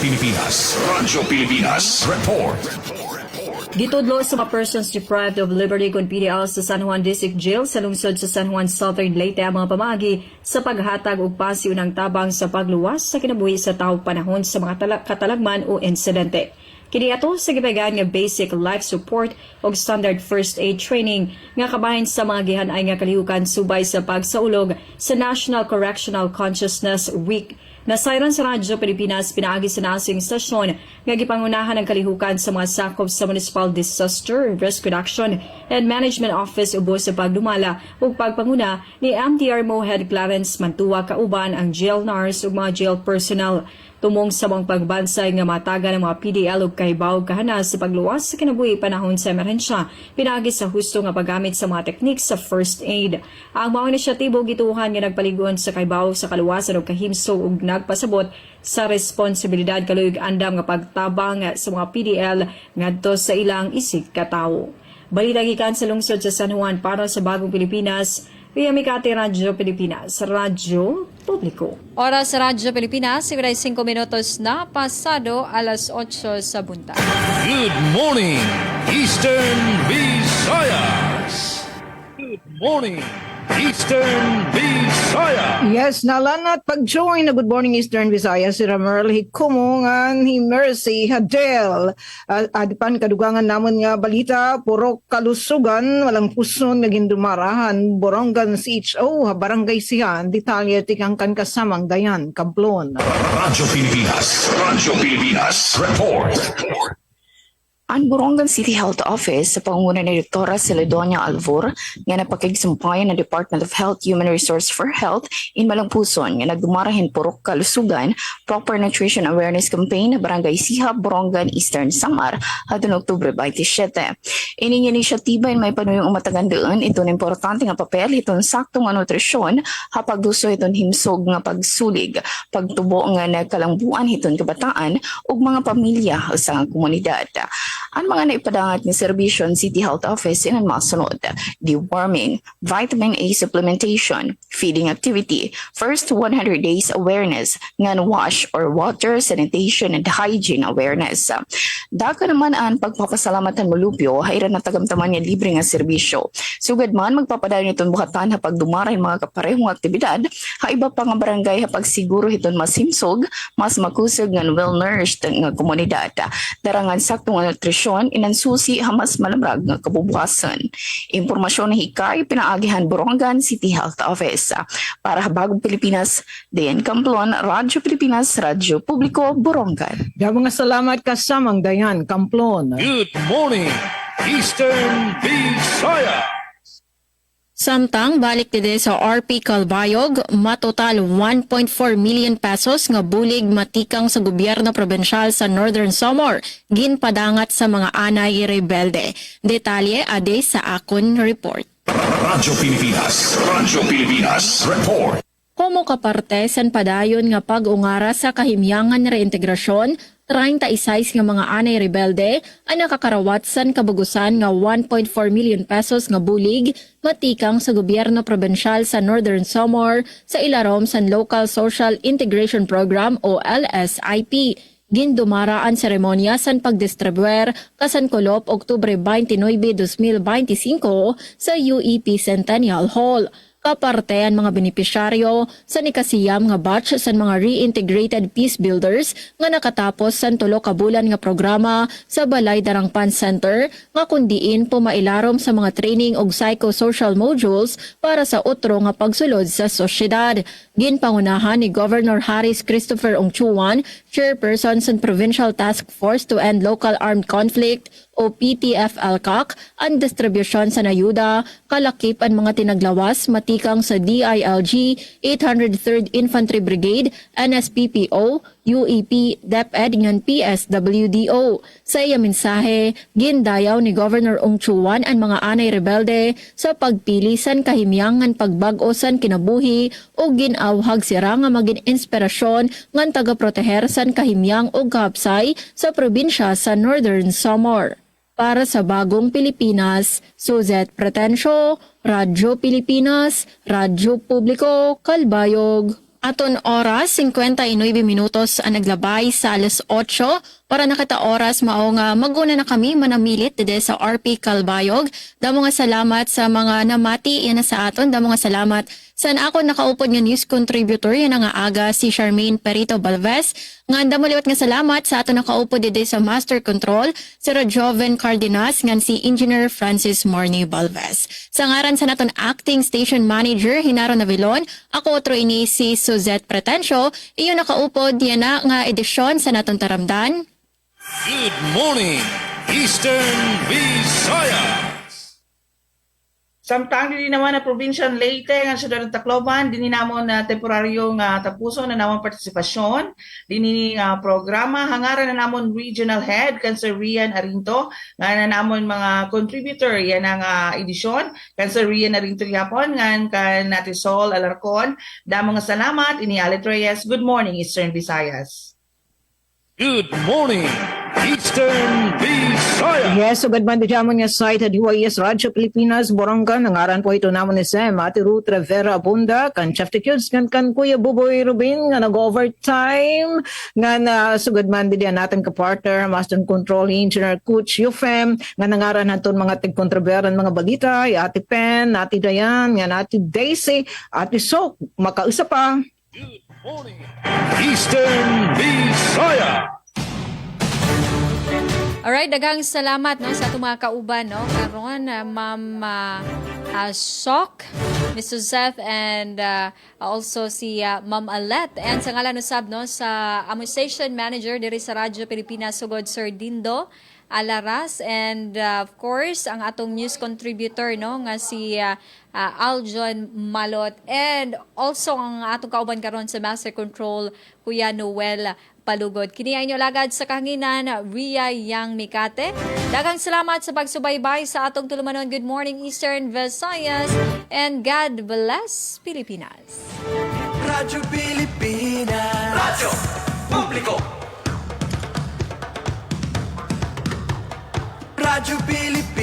Speaker 6: Pilipinas, report.
Speaker 1: Gitudlo sa mga persons deprived of liberty kon PDL sa San Juan District Jail sa lungsod sa San Juan Southern Leyte ang mga pamagi sa paghatag og pasiw ng tabang sa pagluwas sa kinabuhi sa tao panahon sa mga katalagman o insidente. Kini ato sa gibagan nga basic life support o standard first aid training nga kabahin sa mga gihan-ay nga kalihukan subay sa pagsaulog sa National Correctional Consciousness Week. Nasayran sa Radyo Pilipinas pinaagi sa nasing stasyon nga gipangunahan ang kalihukan sa mga sakop sa Municipal Disaster Risk Reduction and Management Office ubos sa pagdumala ug pagpanguna ni MTRMO Head Clarence Mantua kauban ang jail nurse ug mga jail personnel. Tumong sa mga pagbansay nga mataga ng mga PDL ug kahibaw kahanas sa pagluwas sa kinabuhi panahon sa emerhensya pinagi sa husto nga paggamit sa mga teknik sa first aid. Ang mga inisyatibo gituhan nga nagpaliguan sa kahibaw sa kaluwasan ug kahimsog ug nagpasabot sa responsibilidad kaluyog andam nga pagtabang sa mga PDL ngadto sa ilang isig katawo. Balita gikan sa lungsod sa San Juan para sa Bagong Pilipinas. Ria Mikati, Radyo Pilipinas, Radyo Publiko. Oras sa Radyo Pilipinas, 5 minutos na pasado alas 8 sa buntag.
Speaker 2: Good morning, Eastern Visayas. Good morning, Eastern Visayas.
Speaker 3: Yes, nalanat pag-join na Good Morning Eastern Visayas si Ramerl Hikumungan hi Mercy Hadel. Adipan kadugangan namon nga balita, puro kalusugan, walang puson nga gindumarahan, Borongan CHO, Barangay Sihan, detalye tikangkan kasamang Dayan, Kamplon.
Speaker 6: Radyo Pilipinas, report.
Speaker 17: Ang Borongan City Health Office sa pangunguna ni Dr. Celedonia Alvor nga napakigsumpayan ng Department of Health Human Resource for Health in Malangpuson nga nagdumarahin purok kalusugan proper nutrition awareness campaign na Barangay Siha, Borongan, Eastern Samar hadtong Oktubre 27. Ining inisyatiba may panuyong umatagandaan ito ng importante nga papel itong saktong nga nutrisyon hapagduso itong himsog nga pagsulig pagtubo nga nagkalangbuan itong kabataan ug mga pamilya sa komunidad. Ang mga naipadangat ng serbisyon City Health Office in ang masunod: deworming, vitamin A supplementation, feeding activity, first 100 days awareness, ngan wash or water, sanitation and hygiene awareness. Daka naman ang pagpapasalamatan mulupyo, hayran na tagamtaman niya libre nga serbisyo. Sugad man magpapadayon itong buhatan hapag dumaray mga kaparehong aktibidad, haiba pa nga barangay hapag siguro iton mas himsog, mas makusog nga well-nourished nga komunidad. Darangan saktong nga nutrisyon inansusi hamas malamrag nga kabubukasan. Impormasyon na hikay pinaagihan Borongan City Health Office. Para Bagong Pilipinas, Dayan Kamplon, Radyo Pilipinas, Radyo Publiko, Borongan.
Speaker 3: Mga salamat kasamang Dayan, Kamplon.
Speaker 2: Good morning, Eastern Visayas.
Speaker 4: Samtang balik dide sa RP Calbayog, matotal 1.4 million pesos nga bulig matikang sa gobyerno probensyal sa Northern Samar ginpadangat sa mga anay rebelde. Detalye ade sa akon report.
Speaker 6: Radyo Pilipinas, report.
Speaker 4: Komo kaparte san padayon nga pag-ungara sa kahimyangan reintegrasyon, 36 nga mga anay rebelde ang nakakarawat san kabugusan nga 1.4 million pesos nga bulig matikang sa gobyerno probensyal sa Northern Samar sa ilarom sa Local Social Integration Program o LSIP. Gindumara ang seremonya san pagdistribuer kasan Kolop Oktubre 29, 2025 sa UEP Centennial Hall. Kaparte ang mga benepisyaryo sa nikasiyam nga batch sa mga reintegrated peace builders nga nakatapos sa 3 ka bulan nga programa sa Balay Darangpan Center nga kundiin pumailarom sa mga training og psychosocial modules para sa utro nga pagsulod sa sosyedad. Ginpangunahan ni Governor Harris Christopher Ongchuan, chairperson sa Provincial Task Force to End Local Armed Conflict o PTF-LCAC, ang distribusyon sa nayuda, kalakip ang mga tinaglawas matikang sa DILG, 803rd Infantry Brigade, NSPPO, UEP, DepEd ngan PSWDO. Sa iya mensahe, gindayaw ni Governor Ongchuan ang mga anay rebelde sa pagpili san kahimyangan pagbag-o san kinabuhi o ginawhag sira nga maging inspirasyon ngan taga-proteher san kahimyang o kahapsay sa probinsya sa Northern Samar. Para sa Bagong Pilipinas, Suzette Pretencio, Radyo Pilipinas, Radyo Publiko, Kalbayog. Aton oras, 59 minutos ang naglabay sa alas 8 para nakita oras mao nga maguna na kami manamilit dede sa RP Kalbayog. Damo nga salamat sa mga namati yan na sa aton. Damo nga salamat sa ako nakaupod nga news contributor yan nga aga si Charmaine Perito Balvez. Nga damo liwat nga salamat sa aton nakaupod dede sa Master Control si Joven Cardenas ngan si Engineer Francis Morney Balvez. Sa ngaran sa naton acting station manager Hinaro Navilon, ako otro ini si Suzette Pretencio. Iyo nakaupod yan na nga edisyon sa naton taramdan.
Speaker 18: Good morning, Eastern Visayas!
Speaker 5: Samtang din naman na probinsya ng Leyte, ang siyudad ng Tacloban, din namon na temporaryong tapuso na namon partisipasyon, din programa, hangaran na namon regional head, kan Sir Rian Arinto, nga na namon mga contributor, yan ang edisyon, kan Sir Rian Arinto yapon, ngan kan Natisol Alarcon, damo nga salamat, ini Alit Reyes, good morning Eastern Visayas.
Speaker 18: Good morning, Eastern Visayas!
Speaker 3: Yes, so gadman din namon nga site at UIS Radyo Pilipinas, Borongan, nangaran po ito namon ni Sam, Ate Ruth Rivera Abunda, kan Chef Tikyuds, kan Kuya Buboy Rubin, nga nag-overtime, nga na sugadman din natin ka-partner, Master Control Engineer Coach Yufem, nga nangaran natin mga tigkontraberan mga balita, Ate Pen, Ate Dayan, nga Ate Daisy, Ate Sok, makausap pa.
Speaker 18: Eastern Visayas!
Speaker 1: Alright, daghang salamat no sa atong mga kauban no karon Ma'am Sok, Miss Suzette and also si Ma'am Alet and sa ngalan usab no sa among station manager diri sa Radyo Pilipinas sugod Sir Dindo Alaras and of course ang atong news contributor no nga si Aljon Malot and also ang atong kauban karon sa Master Control Kuya Noel Palugod. Kini ay inyo lagad sa kahanginan Ria Yang Mikate. Daghang salamat sa pagsubaybay sa atong tulumanon. Good morning Eastern Visayas and God bless Pilipinas.
Speaker 18: Radyo Pilipinas! Radyo Publiko! Radyo Pilipinas!